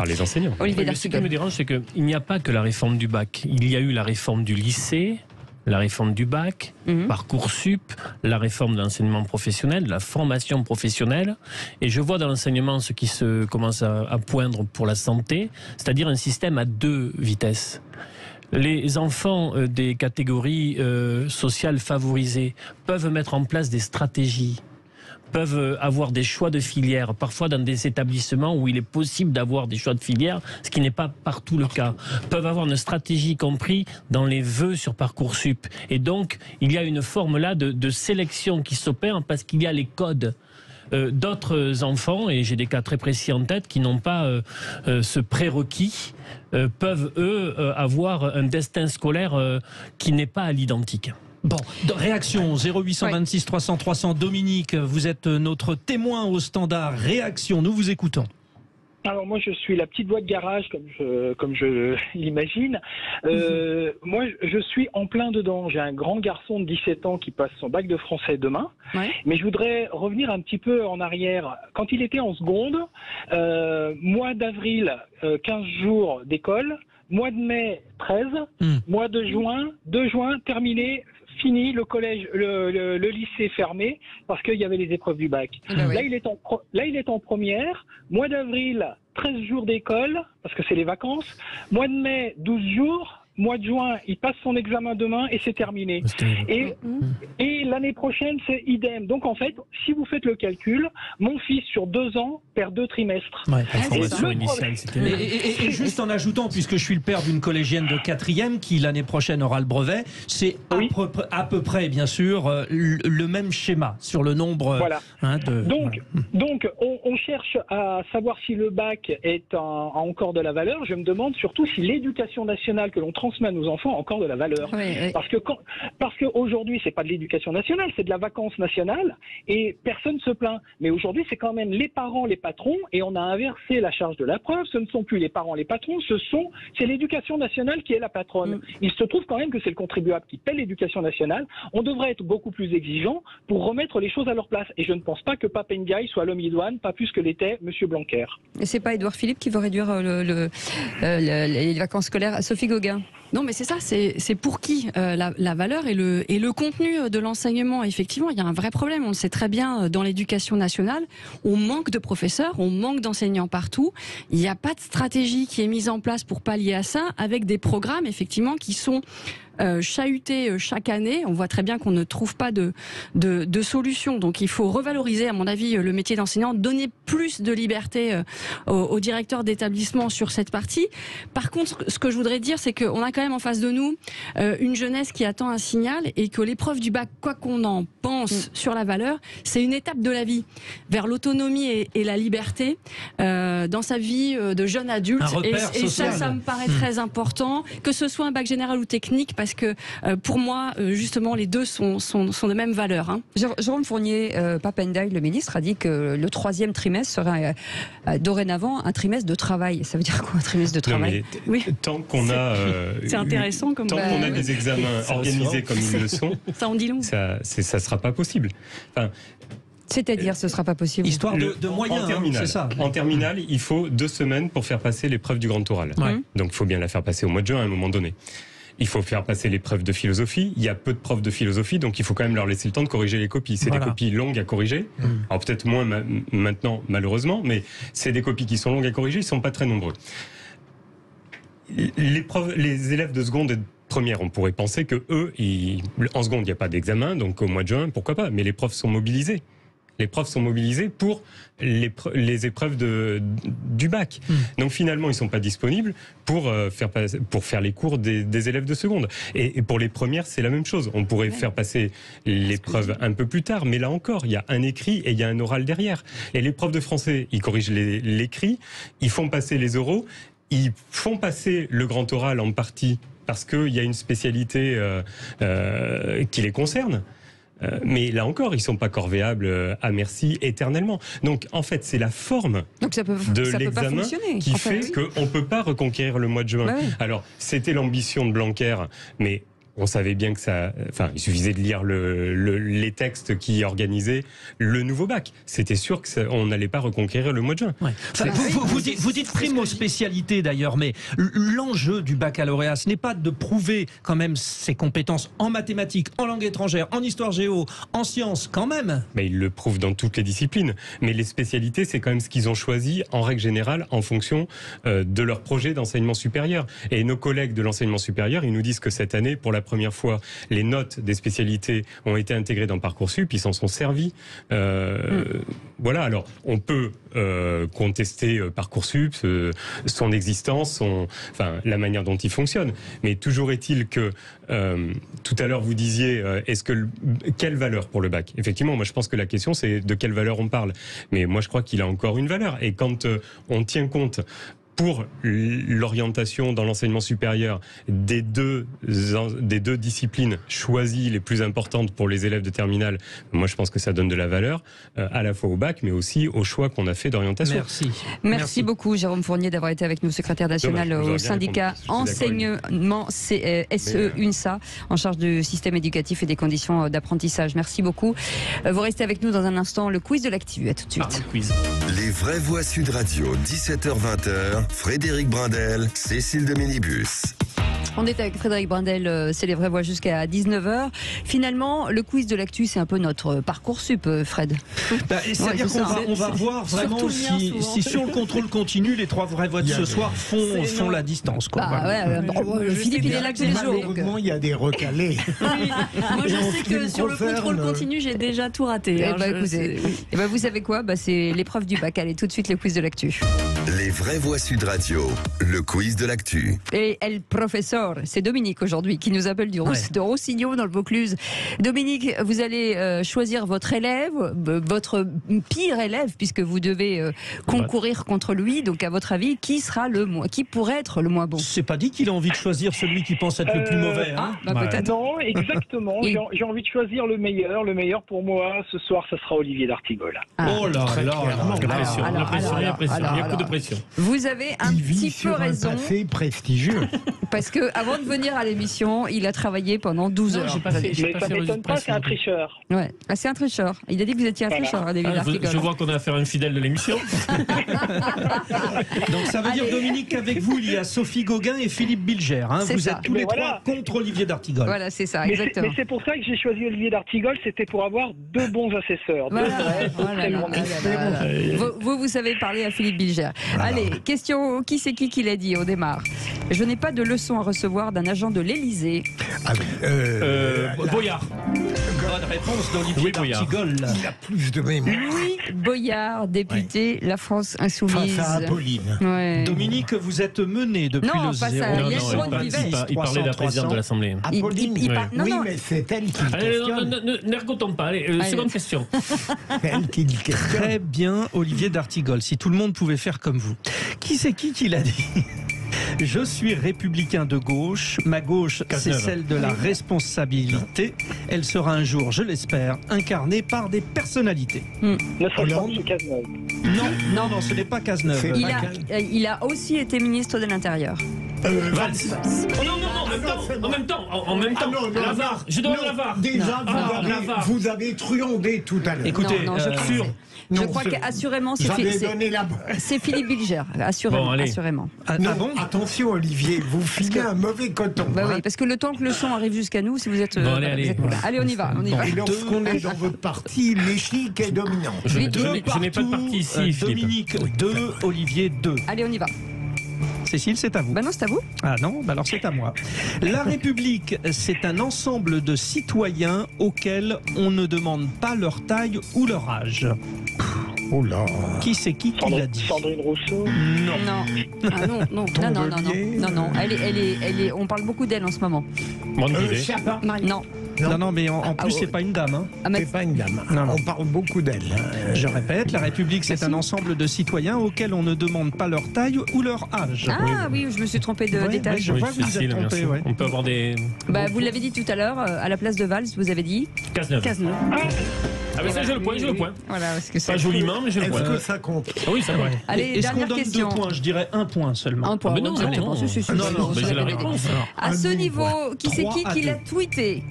les enseignants. Ce qui me dérange, c'est qu'il n'y a pas que la réforme du bac. Il y a eu la réforme du lycée, la réforme du bac, Parcoursup, la réforme de l'enseignement professionnel, de la formation professionnelle. Et je vois dans l'enseignement ce qui se commence à poindre pour la santé, c'est-à-dire un système à 2 vitesses. Les enfants des catégories sociales favorisées peuvent mettre en place des stratégies, peuvent avoir des choix de filières, parfois dans des établissements où il est possible d'avoir des choix de filières, ce qui n'est pas partout le cas. Peuvent avoir une stratégie compris dans les vœux sur Parcoursup. Et donc, il y a une forme là de sélection qui s'opère parce qu'il y a les codes. D'autres enfants, et j'ai des cas très précis en tête, qui n'ont pas ce prérequis, peuvent, eux, avoir un destin scolaire qui n'est pas à l'identique. Bon, réaction 0826 300 300. Dominique, vous êtes notre témoin au standard. Réaction, nous vous écoutons. Alors moi je suis la petite voix de garage comme je l'imagine. Moi je suis en plein dedans. J'ai un grand garçon de 17 ans qui passe son bac de français demain. Mais je voudrais revenir un petit peu en arrière. Quand il était en seconde, mois d'avril 15 jours d'école, mois de mai 13, mois de juin 2 juin terminé. Fini, le collège, le lycée fermé parce qu'il y avait les épreuves du bac. Là, il est en première. Mois d'avril, 13 jours d'école parce que c'est les vacances. Mois de mai, 12 jours. mois de juin, il passe son examen demain et c'est terminé. Et l'année prochaine, c'est idem. Donc en fait, si vous faites le calcul, mon fils sur 2 ans perd 2 trimestres. Ouais. Et juste en ajoutant, puisque je suis le père d'une collégienne de 4e qui l'année prochaine aura le brevet, c'est à peu près, bien sûr, le même schéma sur le nombre. Voilà. Donc, voilà. on cherche à savoir si le bac a encore de la valeur. Je me demande surtout si l'éducation nationale que l'on transmet à nos enfants a encore de la valeur. Parce qu'aujourd'hui, c'est pas de l'éducation nationale, c'est de la vacance nationale et personne se plaint. Mais aujourd'hui, c'est quand même les parents, les patrons, et on a inversé la charge de la preuve. Ce ne sont plus les parents, les patrons, c'est l'éducation nationale qui est la patronne. Il se trouve quand même que c'est le contribuable qui paie l'éducation nationale. On devrait être beaucoup plus exigeant pour remettre les choses à leur place. Et je ne pense pas que Pape Ndiaye soit l'homme idoine, pas plus que l'était M. Blanquer. Et c'est pas Édouard Philippe qui veut réduire les vacances scolaires? Sophie Gauguin. Non, mais c'est ça, c'est pour qui la valeur et le contenu de l'enseignement. Effectivement, il y a un vrai problème, on le sait très bien dans l'éducation nationale. On manque de professeurs, on manque d'enseignants partout. Il n'y a pas de stratégie qui est mise en place pour pallier à ça, avec des programmes, effectivement, qui sont chahutés chaque année. On voit très bien qu'on ne trouve pas de solution. Donc il faut revaloriser, à mon avis, le métier d'enseignant, donner plus de liberté aux directeurs d'établissement sur cette partie. Par contre, ce que je voudrais dire, c'est qu'on a quand même en face de nous une jeunesse qui attend un signal, et que l'épreuve du bac, quoi qu'on en pense sur la valeur, c'est une étape de la vie vers l'autonomie et la liberté dans sa vie de jeune adulte. Et ça me paraît très important, que ce soit un bac général ou technique, parce que pour moi, justement, les deux sont de même valeur. Hein. Jérôme Fournier, Pape Ndiaye, le ministre, a dit que le 3e trimestre serait dorénavant un trimestre de travail. Ça veut dire quoi, un trimestre de travail? Tant qu'on a, c'est intéressant comme tant qu'on a des examens organisés comme ils le sont, ça en dit long. Ça sera pas possible. Enfin, c'est-à-dire, ce sera pas possible. Histoire de moyens, c'est ça. En terminale, il faut 2 semaines pour faire passer l'épreuve du grand oral. Donc, il faut bien la faire passer au mois de juin à un moment donné. Il faut faire passer l'épreuve de philosophie. Il y a peu de profs de philosophie, donc il faut quand même leur laisser le temps de corriger les copies. C'est des copies longues à corriger. Alors peut-être moins maintenant, malheureusement, mais c'est des copies qui sont longues à corriger. Ils sont pas très nombreux. Les élèves de seconde et de première, on pourrait penser que eux, en seconde, il n'y a pas d'examen, donc au mois de juin, pourquoi pas. Mais les profs sont mobilisés. Les profs sont mobilisés pour les épreuves du bac. Donc finalement, ils ne sont pas disponibles pour faire les cours des élèves de seconde. Et pour les premières, c'est la même chose. On pourrait faire passer l'épreuve un peu plus tard, mais là encore, il y a un écrit et il y a un oral derrière. Et les profs de français, ils corrigent l'écrit, ils font passer les oraux, ils font passer le grand oral en partie parce qu'il y a une spécialité qui les concerne. Mais là encore, ils ne sont pas corvéables à merci éternellement. Donc en fait, c'est la forme de l'examen qui fait qu'on ne peut pas reconquérir le mois de juin. Alors, c'était l'ambition de Blanquer, mais on savait bien que ça... Enfin, il suffisait de lire les textes qui organisaient le nouveau bac. C'était sûr qu'on n'allait pas reconquérir le mois de juin. Enfin, vous dites primo-spécialité d'ailleurs, mais l'enjeu du baccalauréat, ce n'est pas de prouver quand même ses compétences en mathématiques, en langue étrangère, en histoire géo, en sciences quand même. Mais ils le prouvent dans toutes les disciplines. Mais les spécialités, c'est quand même ce qu'ils ont choisi en règle générale en fonction de leur projet d'enseignement supérieur. Et nos collègues de l'enseignement supérieur, ils nous disent que cette année, pour la première fois, les notes des spécialités ont été intégrées dans Parcoursup, ils s'en sont servis. Voilà, alors on peut contester Parcoursup, son existence, la manière dont il fonctionne, mais toujours est-il que tout à l'heure vous disiez quelle valeur pour le bac? Effectivement, moi je pense que la question c'est de quelle valeur on parle, mais moi je crois qu'il a encore une valeur, et quand on tient compte pour l'orientation dans l'enseignement supérieur des deux disciplines choisies les plus importantes pour les élèves de terminale, moi je pense que ça donne de la valeur à la fois au bac mais aussi au choix qu'on a fait d'orientation. Merci beaucoup Jérôme Fournier d'avoir été avec nous, secrétaire national au syndicat enseignement SE UNSA en charge du système éducatif et des conditions d'apprentissage. Merci beaucoup. Vous restez avec nous dans un instant, le quiz de l'actu. À tout de suite. Les vraies voix Sud Radio, 17h-20h. Frédéric Brindel, Cécile de Minibus. On est avec Frédéric Brindel, c'est les vraies voix jusqu'à 19h. Finalement, le quiz de l'actu, c'est un peu notre Parcoursup, Fred. C'est-à-dire qu'on va voir vraiment si sur le contrôle continu, les trois vraies voix de ce soir font la distance. Quoi. Philippe, il est là tous les jours. Malheureusement, il y a des recalés. Moi, je sais que sur le contrôle continu, j'ai déjà tout raté. Vous savez quoi, c'est l'épreuve du bac. Allez, tout de suite, le quiz de l'actu. Les vraies voix Sud Radio, le quiz de l'actu. Et El Professeur, c'est Dominique aujourd'hui qui nous appelle de Roussillon dans le Vaucluse. Dominique, vous allez choisir votre élève, votre pire élève, puisque vous devez concourir contre lui. Donc, à votre avis, qui pourrait être le moins bon? C'est pas dit qu'il a envie de choisir celui qui pense être le plus mauvais. Hein peut-être. Non, exactement. J'ai envie de choisir le meilleur. Le meilleur pour moi, ce soir, ça sera Olivier d'Artigol. Oh là là, il y a beaucoup de pression. Vous avez un petit peu raison. C'est prestigieux. Parce que avant de venir à l'émission, il a travaillé pendant 12 heures. Mais ça m'étonne pas, c'est un tricheur. Ouais, c'est un tricheur. Il a dit que vous étiez un tricheur, Olivier d'Artigol. Je vois qu'on a affaire à une fidèle de l'émission. Donc ça veut dire, Dominique, qu'avec vous, il y a Sophie Gauguin et Philippe Bilger. Vous êtes tous les trois contre Olivier d'Artigol. Voilà, c'est ça, exactement. Mais c'est pour ça que j'ai choisi Olivier d'Artigol, c'était pour avoir deux bons assesseurs. Vous savez parler à Philippe Bilger. Allez, question, qui c'est qui l'a dit? On démarre. Je n'ai pas de leçon à recevoir d'un agent de l'Élysée. Boyard. Bonne réponse d'Olivier d'Artigol. Il a plus de mémoire. Louis Boyard, député La France Insoumise. Face à Apolline. Ouais. Dominique, vous êtes mené depuis le 0. Il parlait de la présidente de l'Assemblée. Apolline. Oui, mais c'est elle qui questionne. N'ergotons pas. Allez, seconde question. C'est elle qui questionne. Très bien, Olivier d'Artigol. Si tout le monde pouvait faire comme vous. Qui c'est qui l'a dit? Je suis républicain de gauche. Ma gauche, c'est celle de la responsabilité. Elle sera un jour, je l'espère, incarnée par des personnalités. Hollande. Non, ce n'est pas Cazeneuve. Il a aussi été ministre de l'Intérieur. Valls. Oh non, en même temps. Lavar. Je demande Lavar. Déjà, vous avez truandé tout à l'heure. Écoutez, je crois qu'assurément, c'est Philippe Bilger. Assurément. Non, attention, Olivier, vous filez un mauvais coton. Oui, parce que le temps que le son arrive jusqu'à nous, si vous êtes. Allez, on y va. Et lorsqu'on est dans votre parti, l'échique est dominant. Je n'ai pas de parti ici, Dominique 2, Olivier 2. Allez, on y va. Cécile, c'est à vous. Non, c'est à vous. Ah non, alors c'est à moi. La République, c'est un ensemble de citoyens auxquels on ne demande pas leur taille ou leur âge. Oh là. Qui c'est qui l'a dit? Sandrine Rousseau. Non. Ah non. Elle est. On parle beaucoup d'elle en ce moment. Non. Non, mais en plus, c'est pas une dame. C'est pas une dame. On parle beaucoup d'elle. Je répète, la République, c'est un ensemble de citoyens auxquels on ne demande pas leur taille ou leur âge. Ah oui, je me suis trompée d'étage. Je vois que vous êtes trompé. On peut avoir des... vous l'avez dit tout à l'heure, à la place de Valls, vous avez dit Cazeneuve. Ah mais ça, j'ai le point. Voilà, parce que pas joliment, mais j'ai le point. Est-ce que ça compte? Oui, ça compte. Allez, est-ce qu'on donne question. 2 points? Je dirais 1 point seulement. 1 point. Mais non, j'ai la réponse. À ce niveau, qui c'est qui l'a tweeté?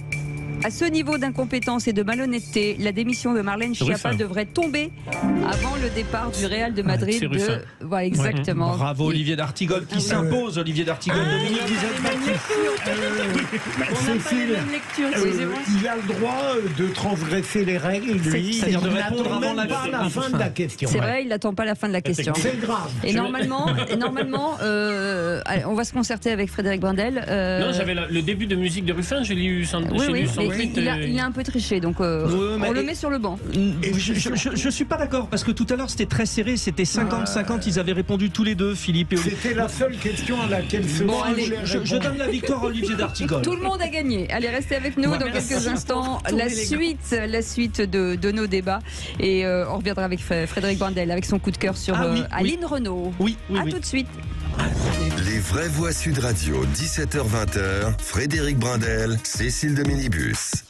À ce niveau d'incompétence et de malhonnêteté, la démission de Marlène Schiappa devrait tomber avant le départ du Real de Madrid. Voilà, exactement. Bravo Olivier d'Artigol qui s'impose. Olivier d'Artigol, Dominique, vous êtes Cécile, il a le droit de transgresser les règles, lui. C'est-à-dire de répondre avant la fin de la question. C'est vrai, il n'attend pas la fin de la question. C'est grave. Et normalement, on va se concerter avec Frédéric Brindel. Non, j'avais le début de musique de Ruffin, j'ai lu sans il a un peu triché, donc on le met sur le banc. Je suis pas d'accord, parce que tout à l'heure c'était très serré, c'était 50-50, ils avaient répondu tous les deux, Philippe et Olivier. C'était la seule question à laquelle je donne la victoire à Olivier d'Artigol. Tout le monde a gagné. Allez, restez avec nous dans quelques instants. La suite de nos débats. Et on reviendra avec Frédéric Brindel avec son coup de cœur sur Aline Renaud. Oui. Tout de suite. Les vraies voix Sud Radio, 17h-20h, Frédéric Brindel, Cécile de Minibus.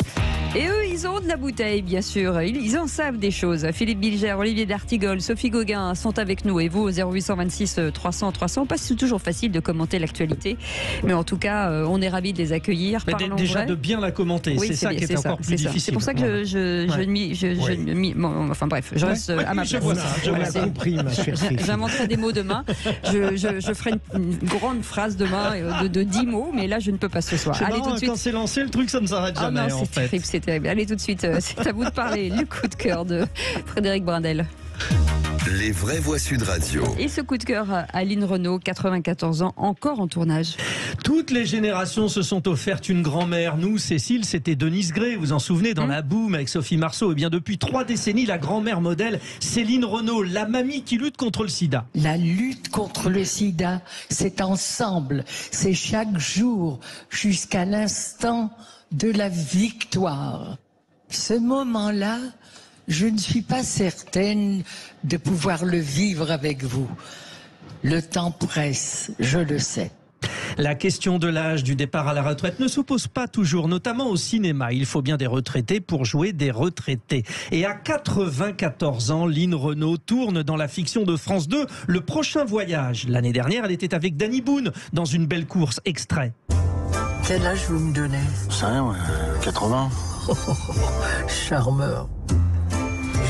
Et eux, ils ont de la bouteille, bien sûr. Ils en savent des choses. Philippe Bilger, Olivier d'Artigol, Sophie Gauguin sont avec nous. Et vous, au 0826 300 300, pas toujours facile de commenter l'actualité. Mais en tout cas, on est ravis de les accueillir. Déjà de bien la commenter, oui, c'est ça qui est encore plus difficile. C'est pour ça que enfin bref, je reste à ma place. Je l'ai compris, ma chère Sophie. J'inventerai des mots demain. Je ferai une grande phrase demain de 10 mots, mais là, je ne peux pas ce soir. Allez, tout de suite. Quand c'est lancé, le truc, ça ne s'arrête jamais. Non, c'est terrible, c'est terrible. Allez, tout de suite, c'est à vous de parler. Le coup de cœur de Frédéric Brindel. Les vraies voix Sud Radio. Et ce coup de cœur à Lynn Renaud, 94 ans, encore en tournage. Toutes les générations se sont offertes une grand-mère. Nous, Cécile, c'était Denise Gray, vous en souvenez, dans La Boum avec Sophie Marceau. Et bien depuis 3 décennies, la grand-mère modèle, c'est Lynn Renaud, la mamie qui lutte contre le sida. La lutte contre le sida, c'est ensemble, c'est chaque jour, jusqu'à l'instant de la victoire. Ce moment-là, je ne suis pas certaine de pouvoir le vivre avec vous. Le temps presse, je le sais. La question de l'âge du départ à la retraite ne s'oppose pas toujours, notamment au cinéma. Il faut bien des retraités pour jouer des retraités. Et à 94 ans, Lynn Renaud tourne dans la fiction de France 2, Le Prochain Voyage. L'année dernière, elle était avec Danny Boone dans Une belle course, extrait. Quel âge vous me donnez? Ça, 80. Charmeur.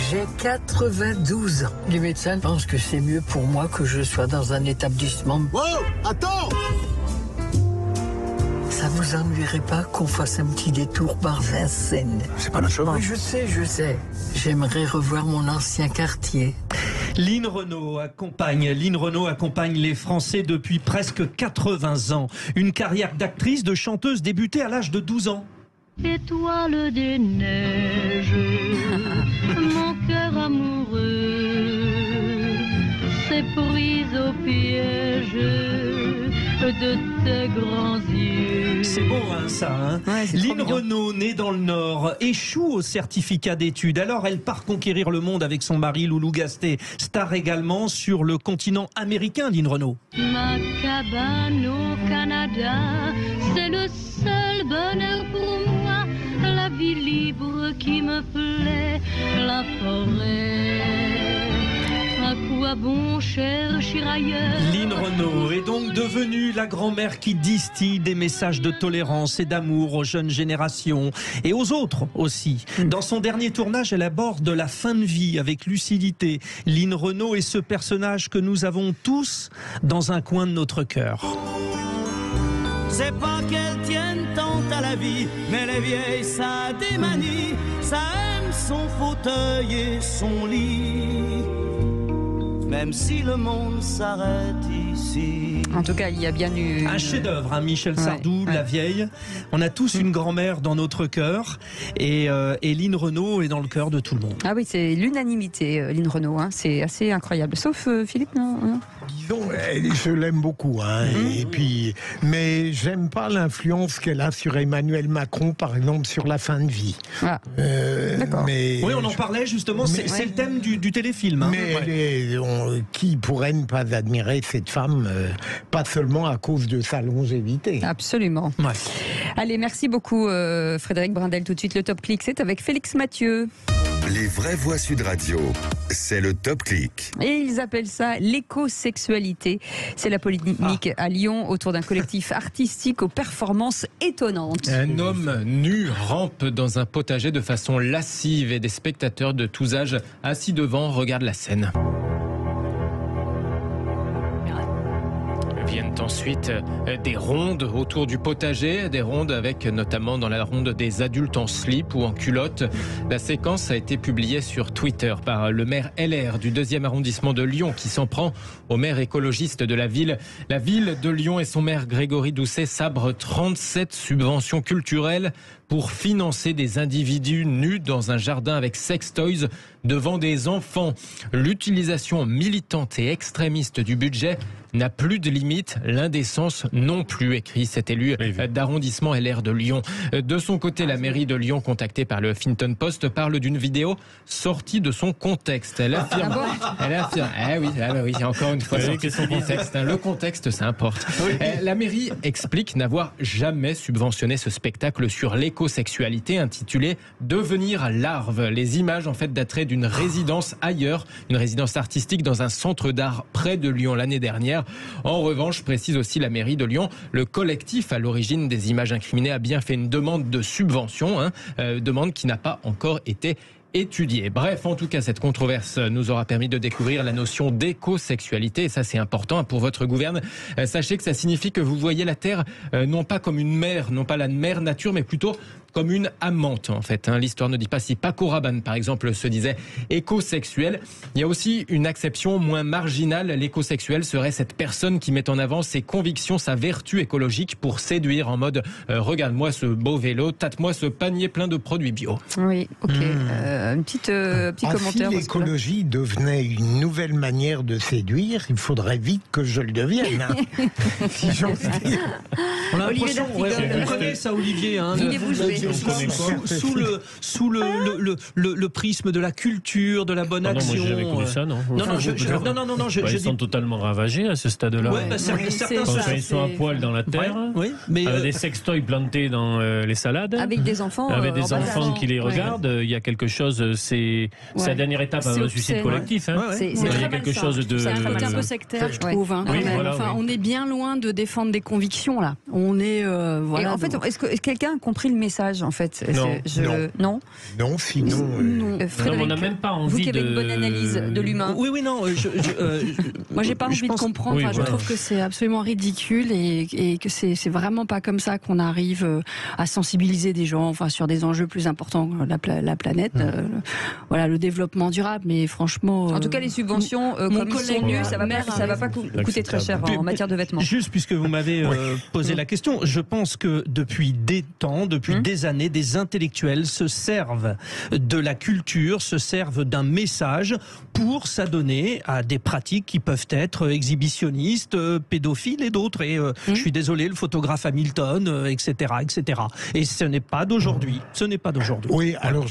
J'ai 92 ans. Les médecins pensent que c'est mieux pour moi que je sois dans un établissement. Wow, attends! Ça vous ennuierait pas qu'on fasse un petit détour par Vincennes? C'est pas notre chemin. Oui, je sais. J'aimerais revoir mon ancien quartier. Lynn Renaud accompagne les Français depuis presque 80 ans. Une carrière d'actrice, de chanteuse débutée à l'âge de 12 ans. Étoile des neiges, mon cœur amoureux s'est pris au piège de tes grands yeux. C'est beau, ça, hein, ouais, Lynn Renaud, née dans le Nord, échoue au certificat d'études. Alors, elle part conquérir le monde avec son mari Loulou Gasté, star également sur le continent américain, Lynn Renaud. Ma cabane au Canada, c'est le seul bonheur pour moi. La vie libre qui me plaît, la forêt. À quoi bon chercher ailleurs? Lynn Renaud est donc devenue la grand-mère qui distille des messages de tolérance et d'amour aux jeunes générations et aux autres aussi. Dans son dernier tournage, elle aborde la fin de vie avec lucidité. Lynn Renaud est ce personnage que nous avons tous dans un coin de notre cœur. C'est pas qu'elles tiennent tant à la vie, mais les vieilles, ça a des manies, ça aime son fauteuil et son lit. Même si le monde s'arrête ici. En tout cas, il y a bien eu... Un chef-d'œuvre, hein, Michel Sardou, La Vieille. On a tous une grand-mère dans notre cœur. Et Lynn Renaud est dans le cœur de tout le monde. Ah oui, c'est l'unanimité, Lynn Renaud. Hein. C'est assez incroyable. Sauf Philippe, non? Disons, je l'aime beaucoup. Hein, et puis, mais j'aime pas l'influence qu'elle a sur Emmanuel Macron, par exemple, sur la fin de vie. Ah. D'accord. Oui, on en parlait justement. C'est le thème du téléfilm. Hein. Mais qui pourrait ne pas admirer cette femme, pas seulement à cause de sa longévité. Absolument. Ouais. Allez, merci beaucoup Frédéric Brindel. Tout de suite, le Top Click, c'est avec Félix Mathieu. Les vraies voix Sud Radio, c'est le Top Click. Et ils appellent ça l'écosexualité. C'est la polémique à Lyon autour d'un collectif artistique aux performances étonnantes. Un homme nu rampe dans un potager de façon lascive et des spectateurs de tous âges assis devant regardent la scène. Viennent ensuite des rondes autour du potager, des rondes avec notamment dans la ronde des adultes en slip ou en culotte. La séquence a été publiée sur Twitter par le maire LR du 2e arrondissement de Lyon qui s'en prend au maire écologiste de la ville. La ville de Lyon et son maire Grégory Doucet sabrent 37 subventions culturelles pour financer des individus nus dans un jardin avec sex toys devant des enfants. L'utilisation militante et extrémiste du budget n'a plus de limite, l'indécence non plus, écrit cet élu d'arrondissement LR de Lyon. De son côté, la mairie de Lyon, contactée par le Huffington Post, parle d'une vidéo sortie de son contexte. Elle affirme, encore une fois, sortie de son contexte. Le contexte, ça importe. La mairie explique n'avoir jamais subventionné ce spectacle sur l'écosexualité intitulé « Devenir larve ». Les images, en fait, dateraient d'une résidence ailleurs, une résidence artistique dans un centre d'art près de Lyon l'année dernière. En revanche, précise aussi la mairie de Lyon, le collectif à l'origine des images incriminées a bien fait une demande de subvention, demande qui n'a pas encore été étudiée. Bref, en tout cas, cette controverse nous aura permis de découvrir la notion d'écosexualité, et ça c'est important pour votre gouverne. Sachez que ça signifie que vous voyez la Terre non pas comme une mère, non pas la mère nature, mais plutôt comme une amante, en fait. L'histoire ne dit pas si Paco Rabanne, par exemple, se disait écosexuel. Il y a aussi une acception moins marginale. L'écosexuel serait cette personne qui met en avant ses convictions, sa vertu écologique pour séduire en mode regarde-moi ce beau vélo, tâte-moi ce panier plein de produits bio. Oui, ok. Un petit commentaire. Si l'écologie devenait une nouvelle manière de séduire, il faudrait vite que je le devienne. Si j'ose dire. On a l'impression, on connaît ça, Olivier. Sous le prisme de la culture, de la bonne action. Non, moi j'ai jamais connu ça, non. Non, ils sont totalement ravagés à ce stade-là. Quand ils sont à poil dans la terre, avec des sextoys plantés dans les salades, avec des enfants, qui les regardent. Il y a quelque chose, c'est la dernière étape à un suicide collectif. Il y a quelque chose de... C'est un peu sectaire, je trouve. On est bien loin de défendre des convictions, là. On est... En fait, est-ce que quelqu'un a compris le message, en fait? Non, sinon... Frédéric, on n'a même pas envie vous qui avez une bonne analyse de l'humain. Moi, j'ai pas envie de comprendre. Je trouve que c'est absolument ridicule et que c'est vraiment pas comme ça qu'on arrive à sensibiliser des gens sur des enjeux plus importants que la planète. Le développement durable, mais franchement... En tout cas, les subventions, comme ils sont nues, ça va pas coûter très cher en matière de vêtements. Juste puisque vous m'avez posé la question, je pense que depuis des années, des intellectuels se servent de la culture, se servent d'un message pour s'adonner à des pratiques qui peuvent être exhibitionnistes, pédophiles et d'autres. Et je suis désolé, le photographe Hamilton, etc., etc. Et ce n'est pas d'aujourd'hui. Oui, alors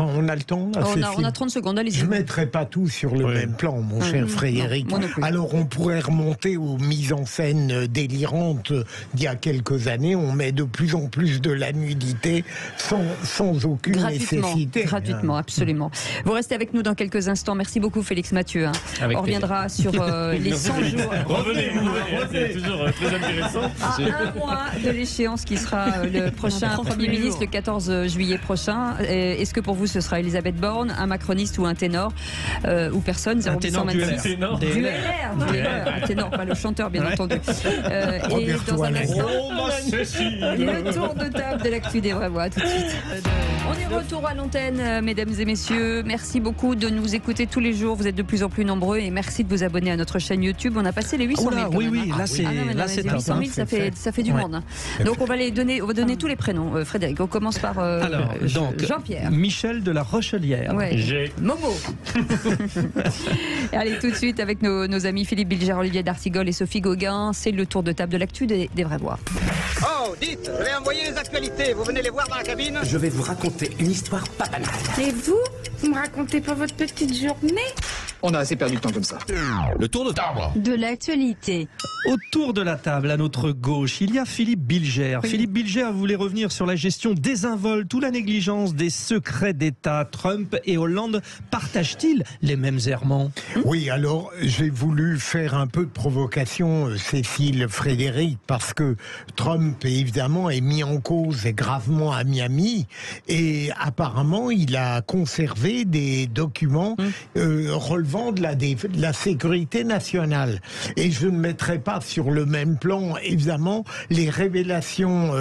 on a le temps là, on a 30 secondes, allez-y. Je ne mettrai pas tout sur le même plan, mon cher Frédéric. Alors on pourrait remonter aux mises en scène délirantes d'il y a quelques années. On met de plus en plus de la nudité sans aucune nécessité. Gratuitement, absolument. Vous restez avec nous dans quelques instants. Merci beaucoup Félix Mathieu. On reviendra sur les 100 jours. Revenez, c'est toujours très intéressant. À un mois de l'échéance qui sera le prochain Premier ministre, le 14 juillet prochain. Est-ce que pour vous ce sera Elisabeth Borne, un macroniste ou un ténor ou personne? 0826. Du LR. Un ténor, pas le chanteur bien entendu. Et dans un instant, le tour de table de l'actu des vraies voix tout de suite. On est retour à l'antenne, mesdames et messieurs. Merci beaucoup de nous écouter tous les jours. Vous êtes de plus en plus nombreux et merci de vous abonner à notre chaîne YouTube. On a passé les 800 000. Là c'est 800 000, ça fait du monde. Donc on va donner tous les prénoms. Frédéric, on commence par Jean-Pierre. Michel de la Rochelière. Momo. Allez, tout de suite avec nos amis Philippe Bilger, Olivier D'Artigol et Sophie Gauguin. C'est le tour de table de l'actu des vraies voix. Oh, dites, vous avez envoyé les actualités. Vous venez les voir dans la cabine? Je vais vous raconter une histoire pas banale. Et vous me racontez pas votre petite journée? On a assez perdu de temps comme ça. Le tour de table de l'actualité. Autour de la table, à notre gauche, il y a Philippe Bilger. Philippe Bilger voulait revenir sur la gestion désinvolte ou la négligence des secrets d'État. Trump et Hollande partagent-ils les mêmes errements? Oui, alors j'ai voulu faire un peu de provocation, Cécile, Frédéric, parce que Trump, évidemment, est mis en cause et gravement à Miami, et apparemment, il a conservé des documents relevant de la sécurité nationale. Et je ne mettrai pas sur le même plan, évidemment, les révélations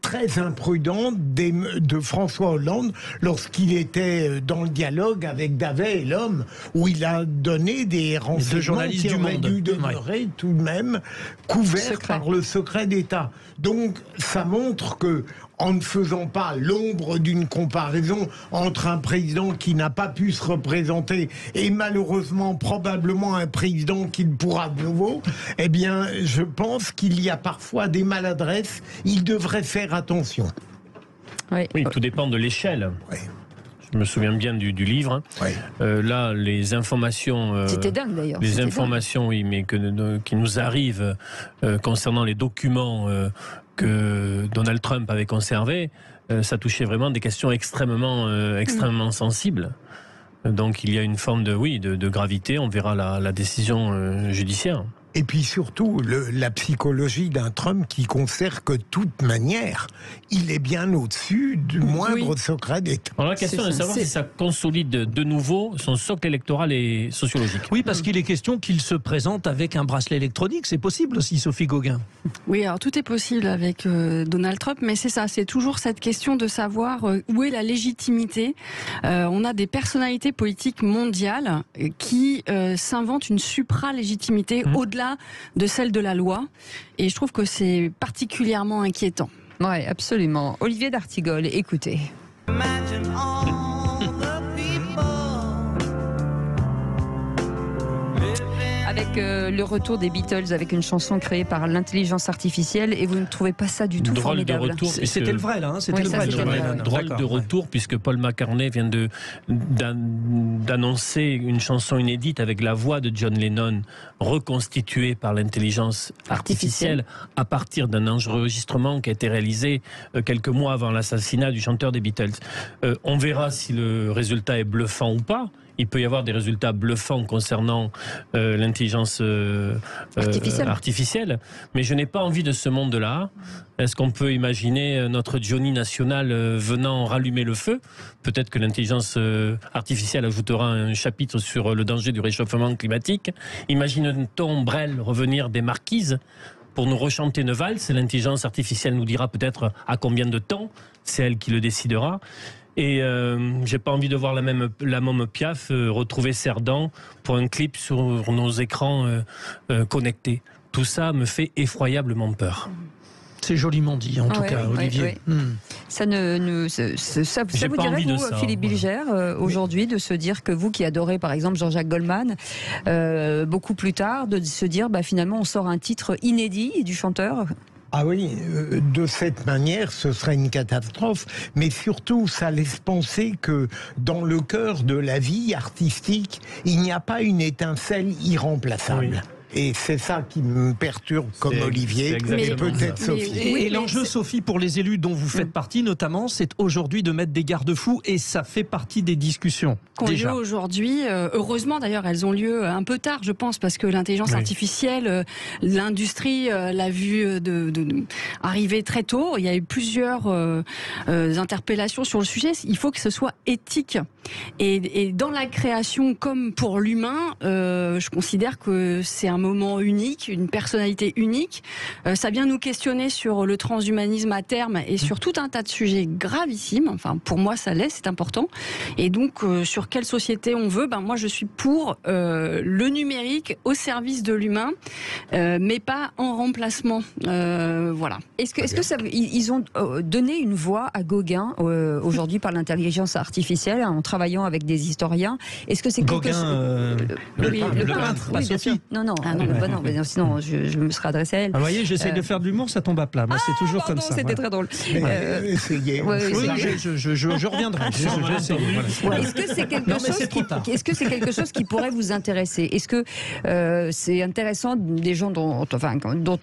très imprudente de François Hollande lorsqu'il était dans le dialogue avec Davet et l'Homme, où il a donné des renseignements qui auraient dû demeurer tout de même couverts par le secret d'État. Donc ça montre que, en ne faisant pas l'ombre d'une comparaison entre un président qui n'a pas pu se représenter et malheureusement probablement un président qui le pourra de nouveau, eh bien je pense qu'il y a parfois des maladresses. Il devrait faire attention. Oui, tout dépend de l'échelle. Oui. Je me souviens bien du livre. Oui. Là, les informations... C'était dingue d'ailleurs. Les informations, oui, mais qui nous arrivent concernant les documents que Donald Trump avait conservés, ça touchait vraiment des questions extrêmement sensibles. Donc il y a une forme de gravité. On verra la décision judiciaire. Et puis surtout, la psychologie d'un Trump qui considère que de toute manière, il est bien au-dessus du moindre secret d'État. Alors la question est de savoir si ça consolide de nouveau son socle électoral et sociologique. Oui, parce qu'il est question qu'il se présente avec un bracelet électronique. C'est possible aussi, Sophie Gauguin. Oui, alors tout est possible avec Donald Trump, mais c'est ça, c'est toujours cette question de savoir où est la légitimité. On a des personnalités politiques mondiales qui s'inventent une supra-légitimité au-delà de celle de la loi, et je trouve que c'est particulièrement inquiétant. Oui, absolument. Olivier d'Artigol, écoutez. Avec le retour des Beatles, avec une chanson créée par l'intelligence artificielle, et vous ne trouvez pas ça du tout formidable? De retour, c'était le vrai, là. C'était drôle de retour, puisque Paul McCartney vient d'annoncer une chanson inédite avec la voix de John Lennon reconstituée par l'intelligence artificielle à partir d'un enregistrement qui a été réalisé quelques mois avant l'assassinat du chanteur des Beatles. On verra si le résultat est bluffant ou pas. Il peut y avoir des résultats bluffants concernant l'intelligence artificielle, mais je n'ai pas envie de ce monde-là. Est-ce qu'on peut imaginer notre Johnny national venant rallumer le feu? Peut-être que l'intelligence artificielle ajoutera un chapitre sur le danger du réchauffement climatique. Imagine-t-on Brel revenir des Marquises pour nous rechanter une valse? L'intelligence artificielle nous dira peut-être à combien de temps, c'est elle qui le décidera. Et j'ai pas envie de voir la môme Piaf retrouver Cerdan pour un clip sur nos écrans connectés. Tout ça me fait effroyablement peur. C'est joliment dit, en tout cas, Olivier. Ça vous dirait, vous, Philippe Bilger, aujourd'hui, de se dire que vous qui adorez, par exemple, Jean-Jacques Goldman, beaucoup plus tard, de se dire, finalement, on sort un titre inédit du chanteur? Ah oui, de cette manière, ce serait une catastrophe. Mais surtout, ça laisse penser que dans le cœur de la vie artistique, il n'y a pas une étincelle irremplaçable. Oui. Et c'est ça qui me perturbe comme Olivier, et peut-être Sophie. Et l'enjeu, Sophie, pour les élus dont vous faites partie notamment, c'est aujourd'hui de mettre des garde-fous, et ça fait partie des discussions. Déjà aujourd'hui, heureusement d'ailleurs, elles ont lieu un peu tard, je pense, parce que l'intelligence artificielle, l'industrie l'a vu arriver très tôt. Il y a eu plusieurs interpellations sur le sujet. Il faut que ce soit éthique. Et dans la création, comme pour l'humain, je considère que c'est un moment unique, une personnalité unique. Ça vient nous questionner sur le transhumanisme à terme et sur tout un tas de sujets gravissimes. Enfin, pour moi, ça l'est, c'est important. Et donc, sur quelle société on veut, moi, je suis pour le numérique au service de l'humain, mais pas en remplacement. Voilà. Est-ce que ça, ils ont donné une voix à Gauguin aujourd'hui par l'intelligence artificielle en travaillant avec des historiens? Est-ce que c'est Gauguin, le peintre, pas Sophie. Non, mais sinon je me serais adressé à elle. Vous voyez, j'essaie de faire de l'humour, ça tombe à plat. Moi, c'est toujours comme ça. C'était très drôle. Je reviendrai. Est-ce que c'est quelque chose qui pourrait vous intéresser? Est-ce que c'est intéressant des gens dont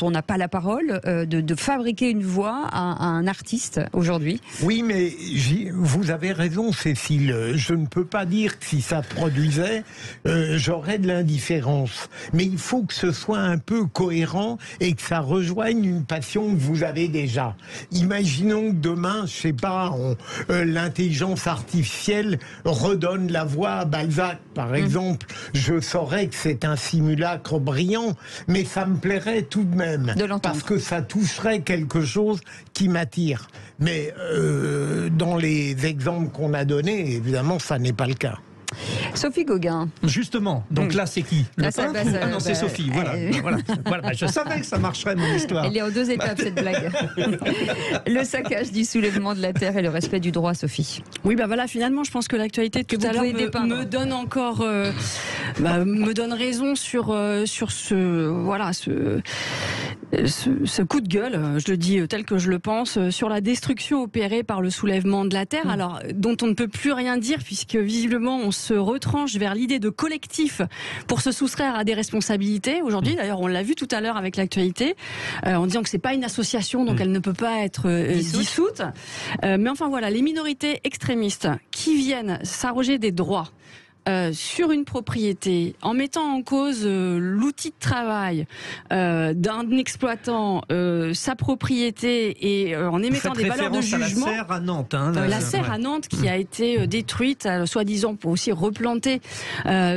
on n'a pas la parole de fabriquer une voix à un artiste aujourd'hui? Oui, mais vous avez raison, Cécile. Je ne peux pas dire que si ça produisait, j'aurais de l'indifférence. Mais il faut faut que ce soit un peu cohérent et que ça rejoigne une passion que vous avez déjà. Imaginons que demain, je sais pas, l'intelligence artificielle redonne la voix à Balzac, par exemple. Je saurais que c'est un simulacre brillant, mais ça me plairait tout de même, parce que ça toucherait quelque chose qui m'attire. Mais dans les exemples qu'on a donnés, évidemment, ça n'est pas le cas. Sophie Gauguin. Justement, donc là c'est qui? Là, non, c'est Sophie, voilà. Je savais que ça marcherait mon histoire. Elle est en 2 étapes cette blague. Le saccage du soulèvement de la terre et le respect du droit, Sophie. Oui, voilà, finalement, je pense que l'actualité de tout à l'heure me donne encore, me donne raison sur ce coup de gueule, je le dis tel que je le pense, sur la destruction opérée par le soulèvement de la terre, alors dont on ne peut plus rien dire puisque visiblement on se retranche vers l'idée de collectif pour se soustraire à des responsabilités. Aujourd'hui, d'ailleurs, on l'a vu tout à l'heure avec l'actualité, en disant que c'est pas une association, donc elle ne peut pas être dissoute. Mais enfin voilà, les minorités extrémistes qui viennent s'arroger des droits sur une propriété, en mettant en cause l'outil de travail d'un exploitant, sa propriété, et en émettant des valeurs de jugement. À la serre à Nantes. La serre à Nantes qui a été détruite, soi-disant pour aussi replanter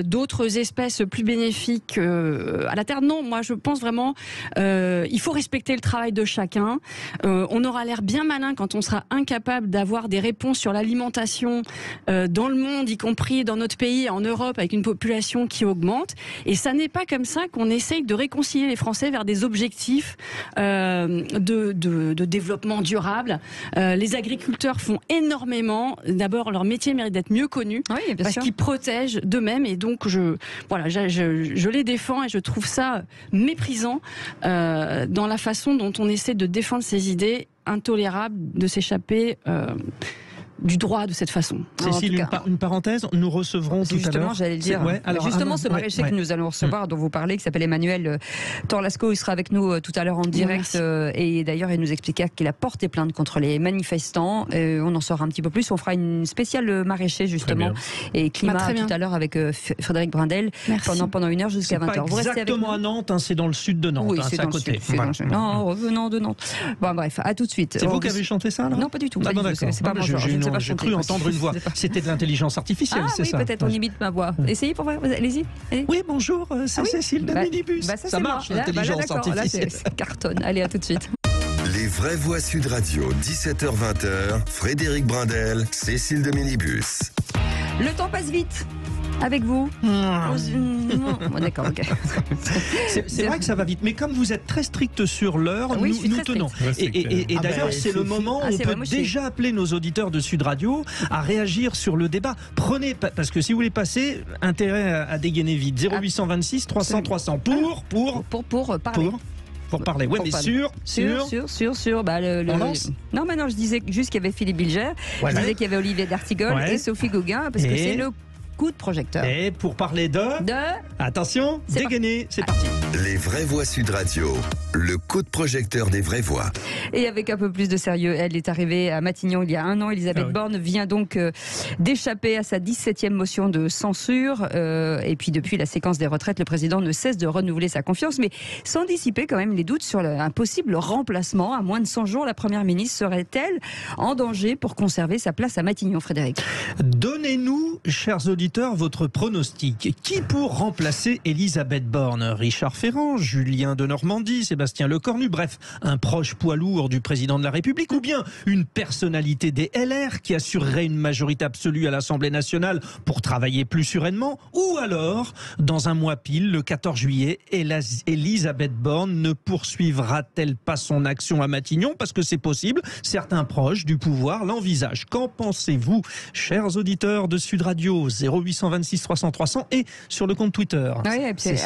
d'autres espèces plus bénéfiques à la terre. Non, moi je pense vraiment il faut respecter le travail de chacun. On aura l'air bien malin quand on sera incapable d'avoir des réponses sur l'alimentation dans le monde, y compris dans notre pays, en Europe, avec une population qui augmente. Et ça n'est pas comme ça qu'on essaye de réconcilier les Français vers des objectifs de développement durable. Les agriculteurs font énormément. D'abord, leur métier mérite d'être mieux connu, parce qu'ils protègent d'eux-mêmes. Et donc, je les défends et je trouve ça méprisant dans la façon dont on essaie de défendre ces idées intolérables, de s'échapper du droit de cette façon. Cécile, une parenthèse, nous recevrons tout à l'heure. Justement, j'allais le dire. Justement, ce maraîcher que nous allons recevoir, dont vous parlez, qui s'appelle Emmanuel Torlasco, il sera avec nous tout à l'heure en direct. Et d'ailleurs, il nous expliquera qu'il a porté plainte contre les manifestants. On en saura un petit peu plus. On fera une spéciale maraîcher, justement, et climat tout à l'heure avec Frédéric Brindel pendant 1 heure jusqu'à 20h. Vous restez exactement à Nantes, c'est dans le sud de Nantes. Oui, c'est à côté. Non, revenant de Nantes. Bon, bref, à tout de suite. C'est vous qui avez chanté ça, là? Non, pas du tout. C'est pas mon genre. J'ai cru entendre une voix. C'était de l'intelligence artificielle, c'est ça? Oui, peut-être, on imite ma voix. Essayez pour voir, allez-y. Oui, bonjour, c'est Cécile de Minibus. Ça marche, l'intelligence artificielle. Ça cartonne. Allez, à tout de suite. Les vraies voix Sud Radio, 17h-20h, Frédéric Brindel, Cécile de Minibus. Le temps passe vite. Avec vous D'accord, ok. C'est vrai que ça va vite, mais comme vous êtes très strict sur l'heure, nous tenons. Et d'ailleurs, c'est le moment où on peut déjà appeler nos auditeurs de Sud Radio à réagir sur le débat. Prenez, parce que si vous voulez passer, intérêt à dégainer vite. 0826 300 300 pour parler. Pour parler, oui, mais sûr. On lance ? Non, mais non, je disais juste qu'il y avait Philippe Bilger, je disais qu'il y avait Olivier D'Artigol et Sophie Gauguin, parce que c'est le coup de projecteur. Et pour parler attention, dégainer, c'est parti. Les vraies voix Sud Radio, le coup de projecteur des vraies voix. Et avec un peu plus de sérieux, elle est arrivée à Matignon il y a 1 an. Elisabeth Borne vient donc d'échapper à sa 17e motion de censure. Et puis depuis la séquence des retraites, le président ne cesse de renouveler sa confiance, mais sans dissiper quand même les doutes sur un possible remplacement. À moins de 100 jours, la première ministre serait-elle en danger pour conserver sa place à Matignon, Frédéric? Donnez-nous, chers auditeurs, votre pronostic. Qui pour remplacer Elisabeth Borne? Richard Ferrand, Julien de Normandie, Sébastien Lecornu, bref, un proche poids lourd du président de la République, ou bien une personnalité des LR qui assurerait une majorité absolue à l'Assemblée nationale pour travailler plus sereinement, ou alors, dans un mois pile, le 14 juillet, Elisabeth Borne ne poursuivra-t-elle pas son action à Matignon? Parce que c'est possible, certains proches du pouvoir l'envisagent. Qu'en pensez-vous, chers auditeurs de Sud Radio? 0826 300 300 et sur le compte Twitter.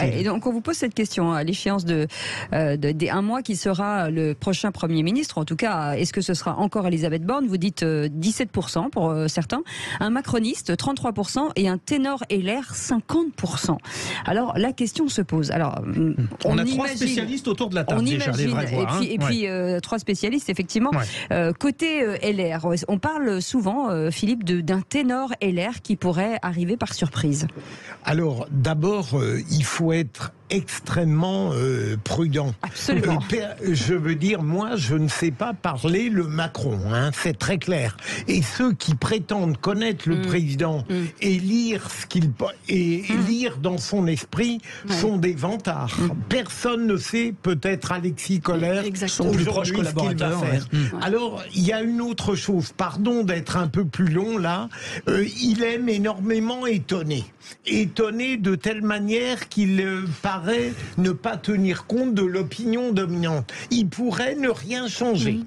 Et donc on vous pose cette question à l'échéance des 1 mois qui sera le prochain Premier ministre. En tout cas, est-ce que ce sera encore Elisabeth Borne? Vous dites 17% pour certains, un macroniste 33% et un ténor LR 50%. Alors la question se pose. Alors on a 3 spécialistes autour de la table déjà, les vraies voix. Et puis 3 spécialistes effectivement. Côté LR, on parle souvent, Philippe, d'un ténor LR qui pourrait arriver par surprise. Alors d'abord, il faut être extrêmement prudent. Absolument. Je veux dire, moi, je ne sais pas parler le Macron, hein, c'est très clair. Et ceux qui prétendent connaître le président et lire ce qu'il lire dans son esprit sont des vantards. Personne ne sait, peut-être Alexis Collère, aujourd'hui ce qu'il va faire. Alors, il y a une autre chose, pardon d'être un peu plus long là, il aime énormément étonner. Étonner de telle manière qu'il paraît ne pas tenir compte de l'opinion dominante. Il pourrait ne rien changer,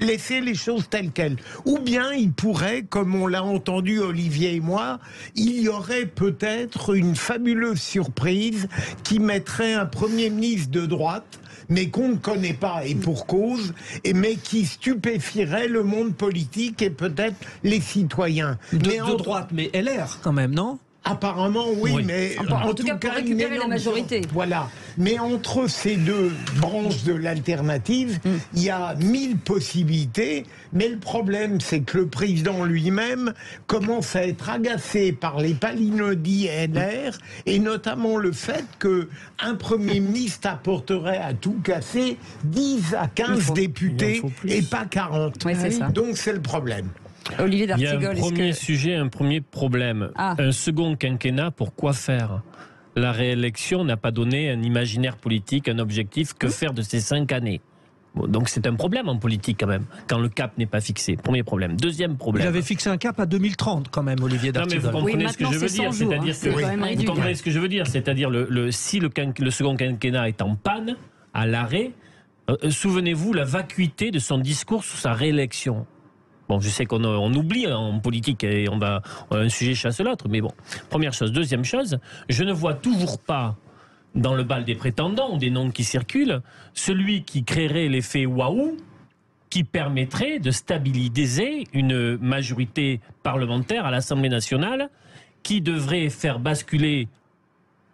laisser les choses telles quelles. Ou bien il pourrait, comme on l'a entendu Olivier et moi, il y aurait peut-être une fabuleuse surprise qui mettrait un Premier ministre de droite, mais qu'on ne connaît pas, et pour cause, mais qui stupéfierait le monde politique et peut-être les citoyens. De droite, mais LR quand même, non ? Apparemment, oui, mais en tout cas pour récupérer la majorité. Voilà. Mais entre ces deux branches de l'alternative, il y a 1000 possibilités. Mais le problème, c'est que le président lui-même commence à être agacé par les palinodies LR, et notamment le fait qu'un Premier ministre apporterait à tout casser 10 à 15 députés et pas 40. Ouais, c'est ça. Donc c'est le problème. Olivier d'Artigol, il y a un premier sujet, un premier problème. Un second quinquennat, pour quoi faire ? La réélection n'a pas donné un imaginaire politique, un objectif. Que faire de ces 5 années ? Bon, donc c'est un problème en politique quand même, quand le cap n'est pas fixé. Premier problème. Deuxième problème. Il avait fixé un cap à 2030 quand même, Olivier d'Artigol. Non, mais vous comprenez ce que je veux dire, c'est-à-dire que vous comprenez ce que je veux dire, c'est-à-dire si le second quinquennat est en panne, à l'arrêt, souvenez-vous la vacuité de son discours sur sa réélection. Bon, je sais qu'on oublie en politique et un sujet chasse l'autre, mais bon. Première chose. Deuxième chose, je ne vois toujours pas dans le bal des prétendants ou des noms qui circulent celui qui créerait l'effet waouh, qui permettrait de stabiliser une majorité parlementaire à l'Assemblée nationale qui devrait faire basculer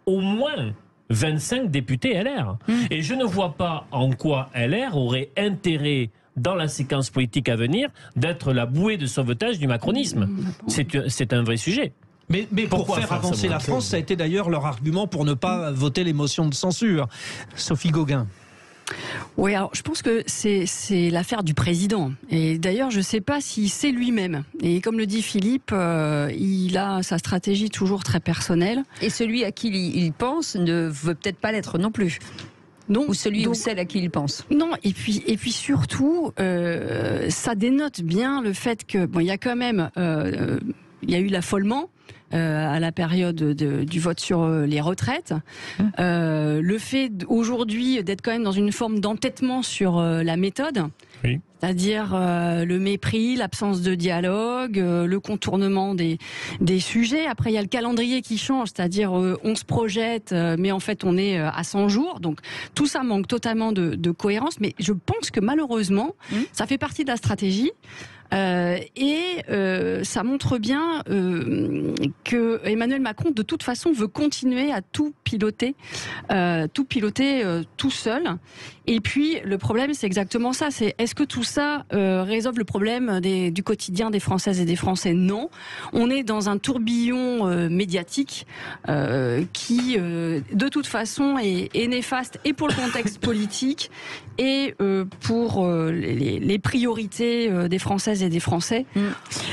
au moins 25 députés LR. Et je ne vois pas en quoi LR aurait intérêt dans la séquence politique à venir, d'être la bouée de sauvetage du macronisme. C'est un vrai sujet. Mais pour faire avancer la France, ça a été d'ailleurs leur argument pour ne pas voter les motions de censure. Sophie Gauguin. Oui, alors je pense que c'est l'affaire du président. Et d'ailleurs, je ne sais pas si c'est lui-même. Et comme le dit Philippe, il a sa stratégie toujours très personnelle. Et celui à qui il pense ne veut peut-être pas l'être non plus. Non, ou celui ou celle à qui il pense. Non, et puis surtout, ça dénote bien le fait que il y a quand même, il y a eu l'affolement à la période du vote sur les retraites. Le fait aujourd'hui d'être quand même dans une forme d'entêtement sur la méthode. Oui. C'est-à-dire le mépris, l'absence de dialogue, le contournement des sujets. Après, il y a le calendrier qui change, c'est-à-dire on se projette, mais en fait on est à 100 jours. Donc tout ça manque totalement de cohérence. Mais je pense que malheureusement, ça fait partie de la stratégie. Et ça montre bien que Emmanuel Macron, de toute façon, veut continuer à tout piloter tout seul. Et puis, le problème, c'est exactement ça. C'est est-ce que tout ça résolve le problème du quotidien des Françaises et des Français ? Non. On est dans un tourbillon médiatique qui, de toute façon, est néfaste et pour le contexte politique et pour les priorités des Françaises et des Français.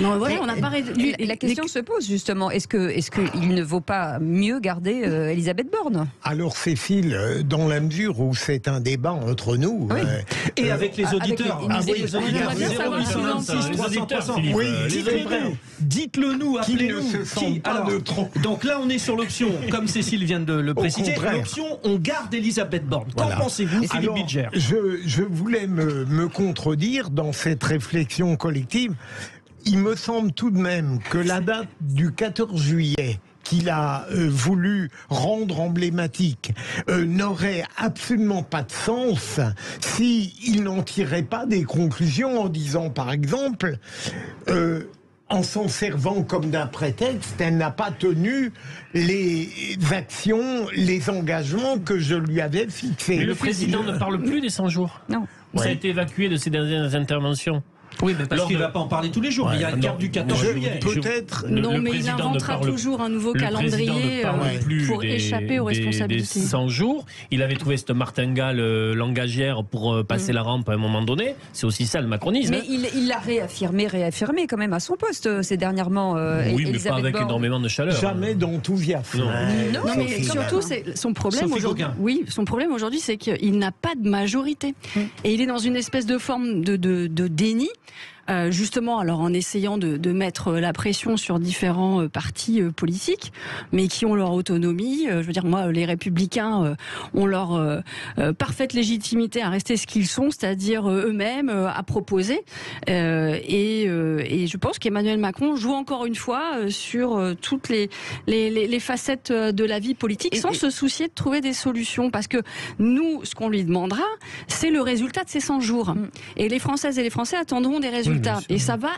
Non, voilà, on n'a pas la question se pose justement. Est-ce qu'il ne vaut pas mieux garder Elisabeth Borne ? Alors Cécile, dans la mesure où c'est un débat entre nous et avec les auditeurs, dites-le nous, appelez-nous. Donc là, on est sur l'option, comme Cécile vient de le préciser, l'option on garde Elisabeth Borne. Qu'en pensez-vous, Philippe Bilger ? Je voulais me contredire dans cette réflexion collective. Il me semble tout de même que la date du 14 juillet qu'il a voulu rendre emblématique n'aurait absolument pas de sens s'il n'en tirait pas des conclusions en disant, par exemple, en s'en servant comme d'un prétexte, elle n'a pas tenu les actions, les engagements que je lui avais fixés. Mais le président ne parle plus des 100 jours. Non. Ça a été évacué de ses dernières interventions. Oui, mais parce qu'il ne va pas en parler tous les jours. Il y a une carte du 14 juillet. Peut-être. Non, mais il inventera toujours un nouveau calendrier pour échapper aux responsabilités. Des 100 jours. Il avait trouvé cette martingale langagière pour passer la rampe à un moment donné. C'est aussi ça le macronisme. Mais il l'a réaffirmé quand même à son poste ces dernièrement. Oui, mais pas avec énormément de chaleur. Jamais d'enthousiasme. Non, mais surtout, c'est son problème aujourd'hui. Oui, son problème aujourd'hui, c'est qu'il n'a pas de majorité. Et il est dans une espèce de forme de déni. Justement, alors en essayant de mettre la pression sur différents partis politiques, mais qui ont leur autonomie. Je veux dire, moi, les Républicains ont leur parfaite légitimité à rester ce qu'ils sont, c'est-à-dire eux-mêmes à proposer. Et je pense qu'Emmanuel Macron joue encore une fois sur toutes les facettes de la vie politique, sans se soucier de trouver des solutions. Parce que nous, ce qu'on lui demandera, c'est le résultat de ces 100 jours. Et les Françaises et les Français attendront des résultats. Et ça va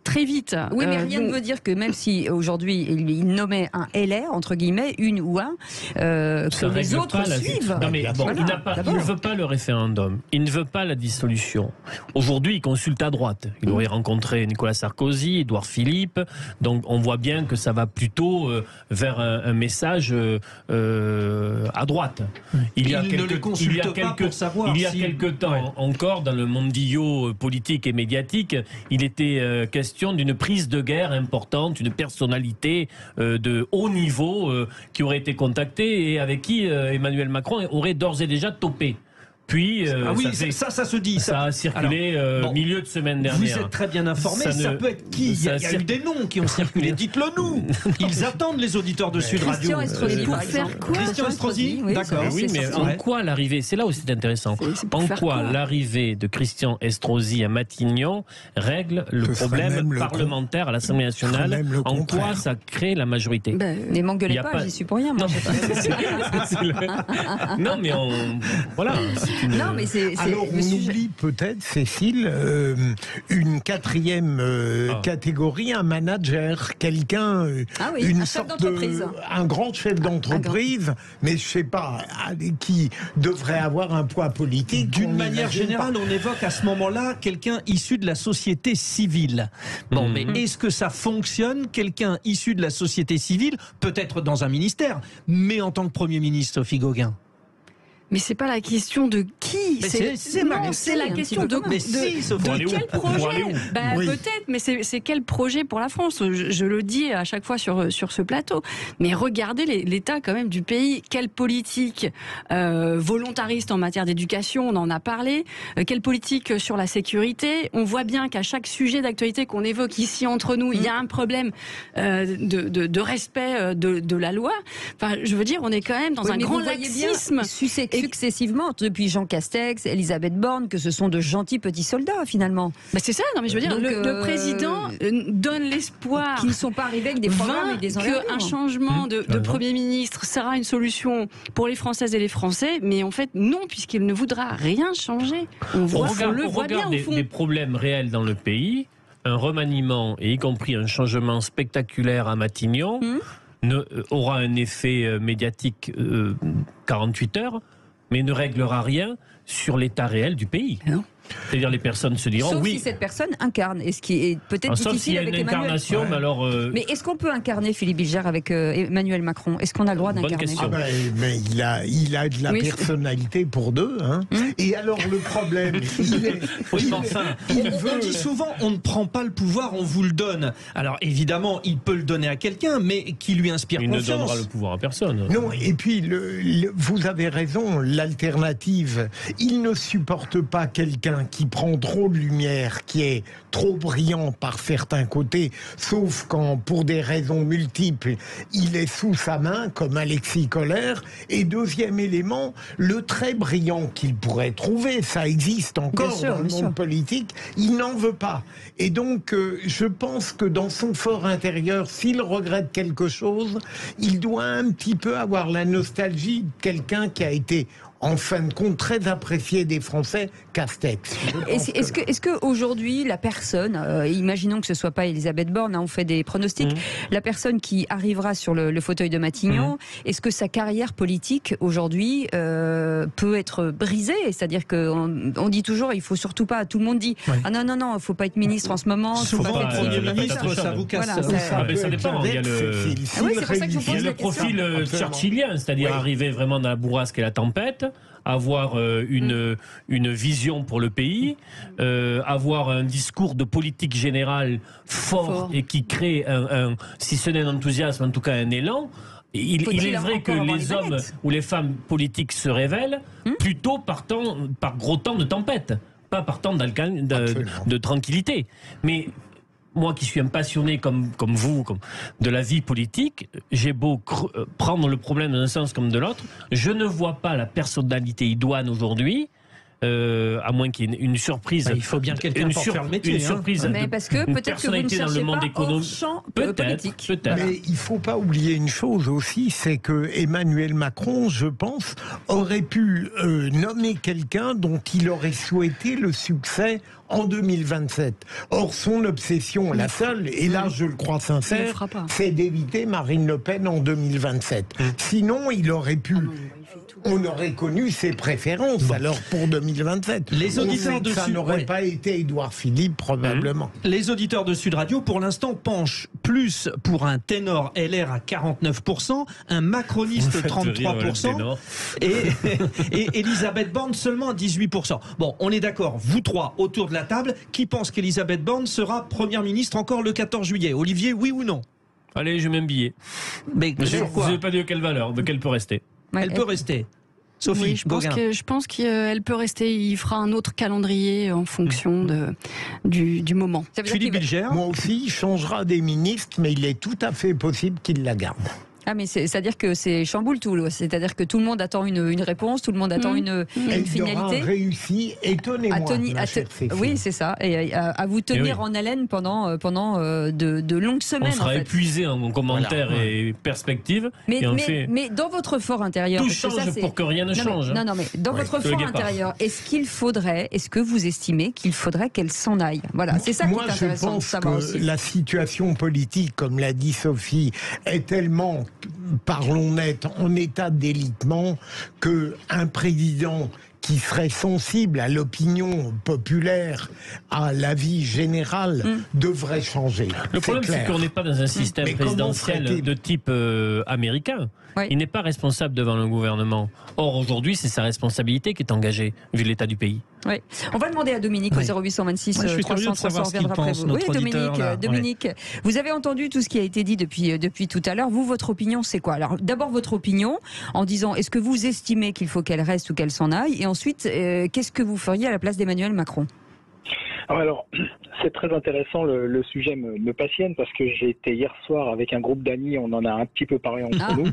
très vite. Oui, mais rien ne veut dire que même si aujourd'hui il nommait un LR, entre guillemets, une ou un, que les autres suivent. Non, mais bon, il ne veut pas le référendum, il ne veut pas la dissolution. Aujourd'hui, il consulte à droite. Il aurait rencontré Nicolas Sarkozy, Édouard Philippe, donc on voit bien que ça va plutôt vers un message à droite. Il y a quelques temps encore, dans le mondillo politique et médiatique, il était question d'une prise de guerre importante, une personnalité de haut niveau qui aurait été contactée et avec qui Emmanuel Macron aurait d'ores et déjà topé. Puis, ça se dit. Ça a circulé milieu de semaine dernière. Vous êtes très bien informé. Ça peut être qui? Il y a eu des noms qui ont circulé. Dites-le nous. Ils attendent les auditeurs de Sud Radio. Christian Estrosi, pour faire quoi? Christian Estrosi, d'accord. Oui, mais en quoi l'arrivée, c'est là où c'est intéressant. En quoi l'arrivée de Christian Estrosi à Matignon règle le problème parlementaire à l'Assemblée nationale? En quoi ça crée la majorité? Ne m'engueulez pas, j'y suis pour rien. Non, mais voilà. Non, mais alors on oublie peut-être, Cécile, une quatrième catégorie, un manager, quelqu'un, une sorte un grand chef d'entreprise, mais je sais pas, qui devrait avoir un poids politique. D'une manière générale, on évoque à ce moment-là quelqu'un issu de la société civile. Bon, mais est-ce que ça fonctionne, quelqu'un issu de la société civile, peut-être dans un ministère, mais en tant que Premier ministre, Sophie Gauguin? Mais c'est pas la question de qui. C'est la question de quel projet. Peut-être, mais c'est quel projet pour la France. Je le dis à chaque fois sur ce plateau. Mais regardez l'état quand même du pays. Quelle politique volontariste en matière d'éducation, on en a parlé. Quelle politique sur la sécurité. On voit bien qu'à chaque sujet d'actualité qu'on évoque ici entre nous, il y a un problème de respect de la loi. Enfin, je veux dire, on est quand même dans un grand laxisme. Successivement, depuis Jean Castex, Elisabeth Borne, que ce sont de gentils petits soldats finalement. C'est ça, non mais je veux dire, le président donne l'espoir qu'ils ne sont pas arrivés avec des programmes et des envergures. Qu'un changement de Premier ministre sera une solution pour les Françaises et les Français, mais en fait non, puisqu'il ne voudra rien changer. On regarde des problèmes réels dans le pays, un remaniement et y compris un changement spectaculaire à Matignon aura un effet médiatique 48 heures, mais ne réglera rien sur l'état réel du pays. Non. C'est-à-dire les personnes se diront sauf si cette personne incarne, et ce qui est peut-être difficile avec Emmanuel. Mais alors, mais est-ce qu'on peut incarner Philippe Bilger avec Emmanuel Macron? Est-ce qu'on a le droit d'incarner? Mais il a de la personnalité pour deux. Hein. Et alors le problème, on dit souvent on ne prend pas le pouvoir, on vous le donne. Alors évidemment, il peut le donner à quelqu'un, mais qui lui inspire confiance. Il ne donnera le pouvoir à personne. Non, et puis vous avez raison, l'alternative, il ne supporte pas quelqu'un qui prend trop de lumière, qui est trop brillant par certains côtés, sauf quand, pour des raisons multiples, il est sous sa main, comme Alexis Kohler. Et deuxième élément, le très brillant qu'il pourrait trouver, ça existe encore dans le monde politique, il n'en veut pas. Et donc, je pense que dans son fort intérieur, s'il regrette quelque chose, il doit un petit peu avoir la nostalgie de quelqu'un qui a été en fin de compte très apprécié des Français, Castex. Est-ce que aujourd'hui la personne, imaginons que ce soit pas Elisabeth Borne, hein, on fait des pronostics, la personne qui arrivera sur le fauteuil de Matignon, est-ce que sa carrière politique aujourd'hui peut être brisée? C'est-à-dire qu'on dit toujours, il faut surtout pas, tout le monde dit, ah non, il faut pas être ministre en ce moment. Souvent, le Premier ministre, ça vous casse. Ça dépend. Il y a le profil churchillien, c'est-à-dire arriver vraiment dans la bourrasque et la tempête, avoir une vision pour le pays, avoir un discours de politique générale fort et qui crée si ce n'est un enthousiasme, en tout cas un élan. Il est vrai que les hommes ou les femmes politiques se révèlent plutôt par gros temps de tempête, pas par temps de tranquillité. Mais moi qui suis un passionné comme vous de la vie politique, j'ai beau prendre le problème d'un sens comme de l'autre, je ne vois pas la personnalité idoine aujourd'hui. À moins qu'il y ait une surprise. Il faut bien quelqu'un pour faire le métier. Une surprise. Mais parce que peut-être que vous ne cherchez pas hors champ politique. Peut-être. Mais il ne faut pas oublier une chose aussi, c'est que Emmanuel Macron, je pense, aurait pu nommer quelqu'un dont il aurait souhaité le succès en 2027. Or, son obsession, la seule, et là je le crois sincère, c'est d'éviter Marine Le Pen en 2027. Sinon, il aurait pu... on aurait connu ses préférences alors pour 2027. Les auditeurs de ça n'aurait pas été Édouard Philippe probablement. Les auditeurs de Sud Radio pour l'instant penchent plus pour un ténor LR à 49%, un macroniste 33% et Elisabeth Borne seulement à 18%. Bon, on est d'accord, vous trois autour de la table, qui pense qu'Elisabeth Borne sera première ministre encore le 14 juillet? Olivier, oui ou non? Allez, je mets un billet. Mais vous n'avez pas dit de quelle valeur, de quelle peut rester. Elle peut rester. Sophie, oui, je pense qu'elle peut rester. Il fera un autre calendrier en fonction du moment. Philippe Bilger. Moi aussi, il changera des ministres, mais il est tout à fait possible qu'il la garde. Ah mais c'est-à-dire que c'est chamboule tout, c'est-à-dire que tout le monde attend une réponse, tout le monde attend une finalité. Elle aura réussi, étonnez-moi. Oui, c'est ça, et à vous tenir en haleine pendant de longues semaines. On sera épuisé en commentaires et perspectives. Mais dans votre fort intérieur, tout change pour que rien ne change. Non, mais dans votre fort intérieur, est-ce que vous estimez qu'il faudrait qu'elle s'en aille? Voilà, c'est ça qui est intéressant de savoir aussi. Moi, je pense que la situation politique, comme l'a dit Sophie, est tellement, parlons net, en état d'élitement, qu'un président qui serait sensible à l'opinion populaire, à l'avis général, devrait changer. Le problème, c'est qu'on n'est pas dans un système présidentiel de type américain. Oui. Il n'est pas responsable devant le gouvernement. Or, aujourd'hui, c'est sa responsabilité qui est engagée, vu l'état du pays. Oui. On va demander à Dominique au 0826 300 300, reviendra après vous. Oui, Dominique, vous avez entendu tout ce qui a été dit depuis tout à l'heure. Vous, votre opinion, c'est quoi? Alors, d'abord, votre opinion, en disant, est-ce que vous estimez qu'il faut qu'elle reste ou qu'elle s'en aille? Et ensuite, qu'est-ce que vous feriez à la place d'Emmanuel Macron? Alors, c'est très intéressant, le sujet me passionne parce que j'ai été hier soir avec un groupe d'amis, on en a un petit peu parlé entre nous,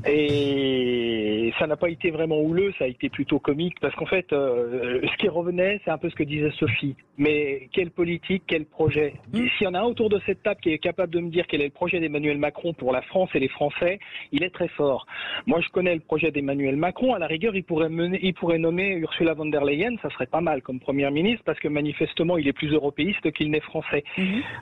et ça n'a pas été vraiment houleux, ça a été plutôt comique parce qu'en fait, ce qui revenait, c'est un peu ce que disait Sophie, mais quelle politique, quel projet? S'il y en a un autour de cette table qui est capable de me dire quel est le projet d'Emmanuel Macron pour la France et les Français, il est très fort. Moi, je connais le projet d'Emmanuel Macron, à la rigueur, il pourrait nommer Ursula von der Leyen, ça serait pas mal comme première ministre parce que manifestement, il est plus européiste qu'il n'est français.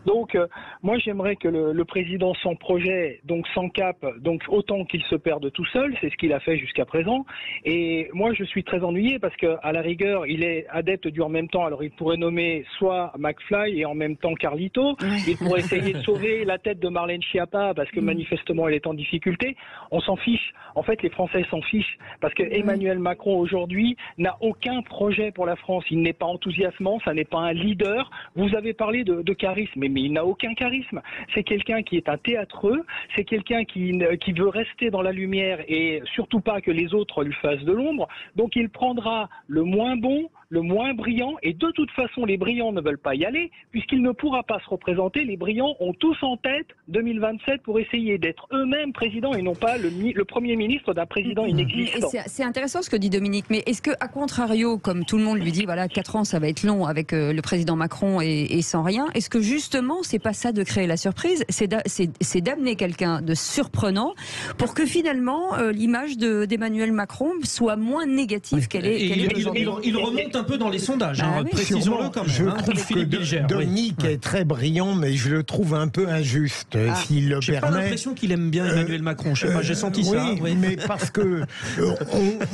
Donc, moi, j'aimerais que le président sans projet, donc sans cap, donc autant qu'il se perde tout seul, c'est ce qu'il a fait jusqu'à présent. Et moi, je suis très ennuyé parce que, à la rigueur, il est adepte du en même temps. Alors, il pourrait nommer soit McFly et en même temps Carlito. Il pourrait essayer de sauver la tête de Marlène Schiappa parce que manifestement, elle est en difficulté. On s'en fiche. En fait, les Français s'en fichent parce que Emmanuel Macron aujourd'hui n'a aucun projet pour la France. Il n'est pas enthousiasmant, ça n'est pas un leader. Vous avez parlé de charisme, mais il n'a aucun charisme. C'est quelqu'un qui est un théâtreux, c'est quelqu'un qui veut rester dans la lumière et surtout pas que les autres lui fassent de l'ombre. Donc il prendra le moins bon le moins brillant, et de toute façon les brillants ne veulent pas y aller, puisqu'il ne pourra pas se représenter. Les brillants ont tous en tête 2027 pour essayer d'être eux-mêmes présidents et non pas le Premier ministre d'un président inexistant. C'est intéressant ce que dit Dominique, mais est-ce que, à contrario, comme tout le monde lui dit, voilà, 4 ans ça va être long avec le président Macron et sans rien, est-ce que justement c'est pas ça de créer la surprise, c'est d'amener quelqu'un de surprenant pour que finalement l'image d'Emmanuel Macron soit moins négative qu'elle est aujourd'hui. Il remonte un peu dans les sondages, précisons-le quand même. Je trouve que Dominique est très brillant, mais je le trouve un peu injuste, s'il le permet. J'ai pas l'impression qu'il aime bien Emmanuel Macron, je sais pas, j'ai senti ça. Oui, mais parce que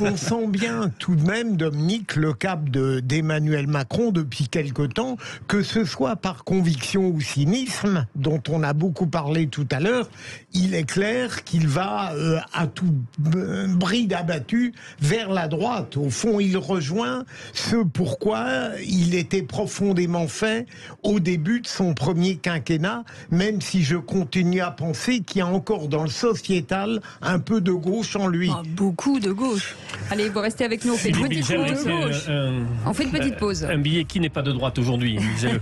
on sent bien tout de même, Dominique, le cap d'Emmanuel Macron depuis quelque temps, que ce soit par conviction ou cynisme, dont on a beaucoup parlé tout à l'heure, il est clair qu'il va à tout bride abattu vers la droite. Au fond, il rejoint ce pourquoi il était profondément fait au début de son premier quinquennat, même si je continue à penser qu'il y a encore dans le sociétal un peu de gauche en lui. Beaucoup de gauche. Allez, vous restez avec nous, on fait une petite pause. On fait une petite pause. Un billet qui n'est pas de droite aujourd'hui, disez-le.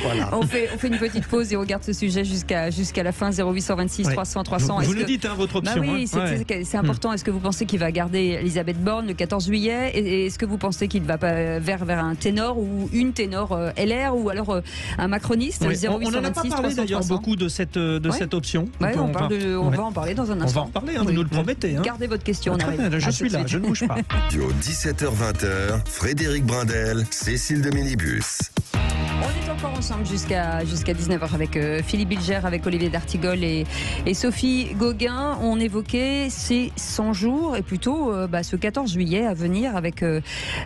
Voilà. On fait une petite pause et on garde ce sujet jusqu'à la fin. 0826 300 300. Vous nous dites votre option. Oui, c'est important. Est-ce que vous pensez qu'il va garder Elisabeth Borne le 14 juillet et est-ce que vous pensez qu'il va vers un ténor ou une ténor LR ou alors un macroniste? 0826 on n'en a pas parlé d'ailleurs beaucoup de cette option. On va en parler dans un instant. On va en parler, vous nous le promettez. Gardez votre question. Je suis là, je ne bouge pas. 17h-20h, Frédéric Brindel, Cécile de Minibus. On est encore ensemble jusqu'à 19h avec Philippe Bilger, avec Olivier D'Artigol et Sophie Gauguin. On évoquait ces 100 jours et plutôt ce 14 juillet à venir avec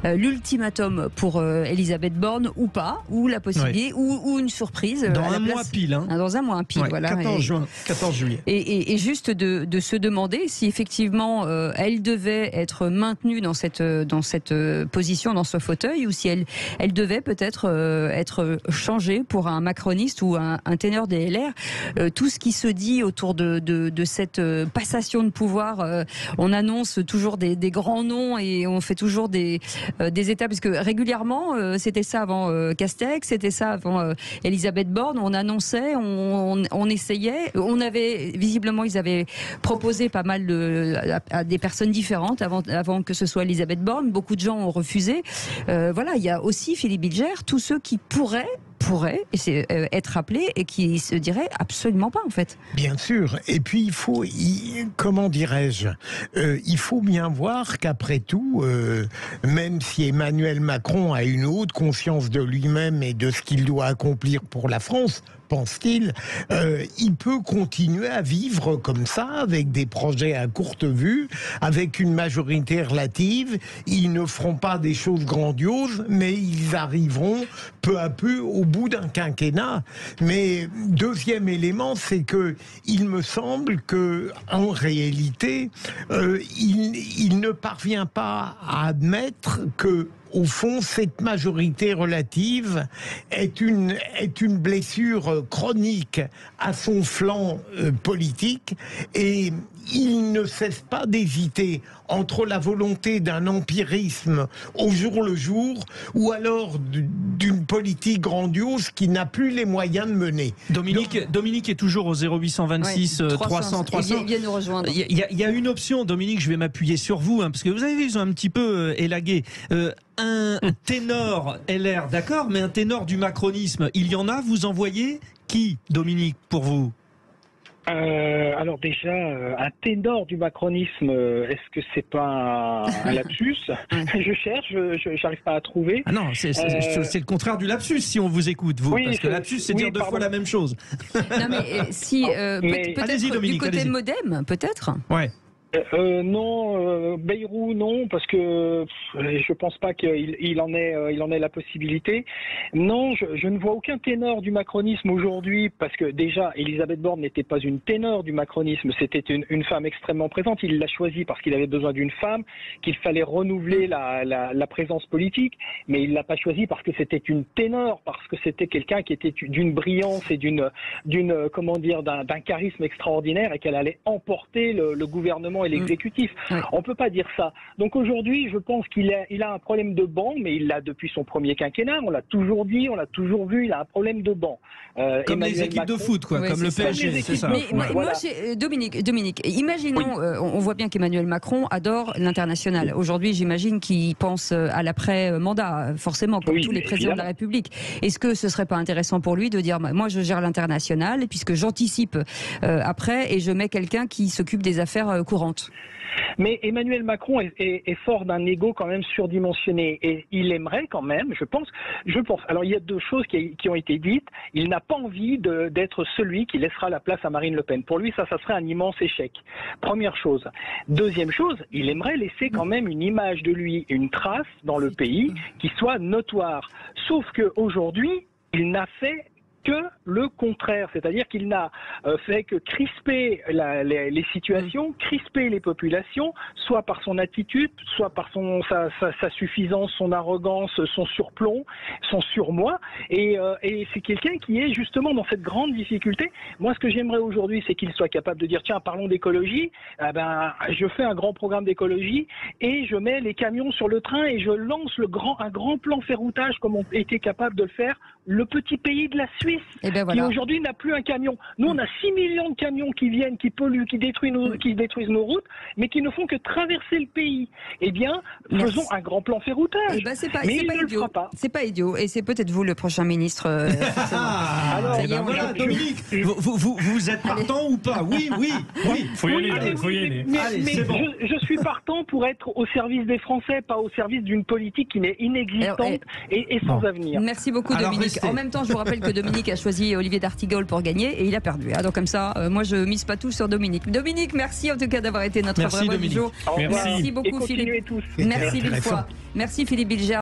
l'ultimatum pour Elisabeth Borne ou pas, ou la possibilité, ou une surprise. Dans un mois pile. Dans un mois pile, voilà. 14 juillet. Et juste de se demander si effectivement elle devait être maintenue dans cette position, dans ce fauteuil, ou si elle devait peut-être être changée pour un macroniste ou un ténor des LR. Tout ce qui se dit autour de cette passation de pouvoir, on annonce toujours des grands noms et on fait toujours des étapes, parce que régulièrement c'était ça avant Castex, c'était ça avant Elisabeth Borne, on annonçait, on essayait, visiblement ils avaient proposé pas mal à des personnes différentes avant que ce soit Elisabeth Borne, beaucoup de gens ont refusé. Voilà, il y a aussi Philippe Bilger, tous ceux qui pourraient être appelés et qui se diraient absolument pas en fait. Bien sûr. Et puis comment dirais-je, il faut bien voir qu'après tout, même si Emmanuel Macron a une haute conscience de lui-même et de ce qu'il doit accomplir pour la France, pense-t-il, il peut continuer à vivre comme ça, avec des projets à courte vue, avec une majorité relative. Ils ne feront pas des choses grandioses, mais ils arriveront peu à peu au bout d'un quinquennat. Mais deuxième élément, c'est que il me semble que en réalité, il ne parvient pas à admettre que au fond, cette majorité relative est une blessure chronique à son flanc politique, et il ne cesse pas d'hésiter entre la volonté d'un empirisme au jour le jour ou alors d'une politique grandiose qui n'a plus les moyens de mener. Dominique est toujours au 0826 300 300. Il vient nous rejoindre. Il y a une option, Dominique, je vais m'appuyer sur vous, parce que vous avez vu, ils ont un petit peu élagué. Un ténor LR, d'accord, mais un ténor du macronisme, il y en a, vous en voyez qui, Dominique, pour vous? Alors déjà, un ténor du macronisme, est-ce que c'est pas un lapsus? Je cherche, je n'arrive pas à trouver. Ah non, c'est le contraire du lapsus si on vous écoute, vous. Oui, parce que lapsus, c'est dire deux fois la même chose. Non mais si, peut-être du côté Modem, peut-être. Ouais. Non, Bayrou non, parce que je pense pas qu'il en ait la possibilité. Non, je ne vois aucun ténor du macronisme aujourd'hui, parce que déjà Elisabeth Borne n'était pas une ténor du macronisme, c'était une femme extrêmement présente. Il l'a choisie parce qu'il avait besoin d'une femme, qu'il fallait renouveler la présence politique, mais il l'a pas choisie parce que c'était une ténor, parce que c'était quelqu'un qui était d'une brillance et d'un charisme extraordinaire, et qu'elle allait emporter le gouvernement et l'exécutif. On peut pas dire ça. Donc aujourd'hui, je pense qu'il a un problème de banc, mais il l'a depuis son premier quinquennat. On l'a toujours dit, on l'a toujours vu. Il a un problème de banc. Comme les équipes de foot, quoi, comme le PSG, c'est ça. Mais moi, Dominique, imaginons, on voit bien qu'Emmanuel Macron adore l'international. Aujourd'hui, j'imagine qu'il pense à l'après-mandat, forcément, comme tous les présidents de la République. Est-ce que ce serait pas intéressant pour lui de dire, moi, je gère l'international, puisque j'anticipe après, et je mets quelqu'un qui s'occupe des affaires courantes? Mais Emmanuel Macron est fort d'un ego quand même surdimensionné et il aimerait quand même, je pense. Alors il y a deux choses qui ont été dites. Il n'a pas envie d'être celui qui laissera la place à Marine Le Pen. Pour lui, ça serait un immense échec. Première chose. Deuxième chose, il aimerait laisser quand même une image de lui, une trace dans le pays qui soit notoire. Sauf qu'aujourd'hui, il n'a fait que le contraire, c'est-à-dire qu'il n'a fait que crisper les situations, crisper les populations, soit par son attitude, soit par sa suffisance, son arrogance, son surplomb, son surmoi, et c'est quelqu'un qui est justement dans cette grande difficulté. Moi, ce que j'aimerais aujourd'hui, c'est qu'il soit capable de dire, tiens, parlons d'écologie, je fais un grand programme d'écologie, et je mets les camions sur le train, et je lance un grand plan ferroutage, comme on était capable de le faire, le petit pays de la Suisse, qui aujourd'hui n'a plus un camion. Nous, on a 6 millions de camions qui viennent, qui polluent, qui détruisent nos routes, mais qui ne font que traverser le pays. Eh bien, faisons un grand plan ferroutage. C'est pas idiot. C'est pas idiot. Et c'est peut-être vous le prochain ministre. Voilà, Dominique, vous êtes partant ou pas? Oui. Faut y aller. Mais je suis partant pour être au service des Français, pas au service d'une politique qui n'est inexistante et sans avenir. Merci beaucoup, Dominique. En même temps, je vous rappelle que Dominique a choisi Olivier d'Artigol pour gagner et il a perdu. Donc comme ça, moi je mise pas tout sur Dominique. Dominique, merci en tout cas d'avoir été notre vraie voix du jour. Merci beaucoup, Philippe. Tous. Merci mille fois. Merci Philippe Bilger.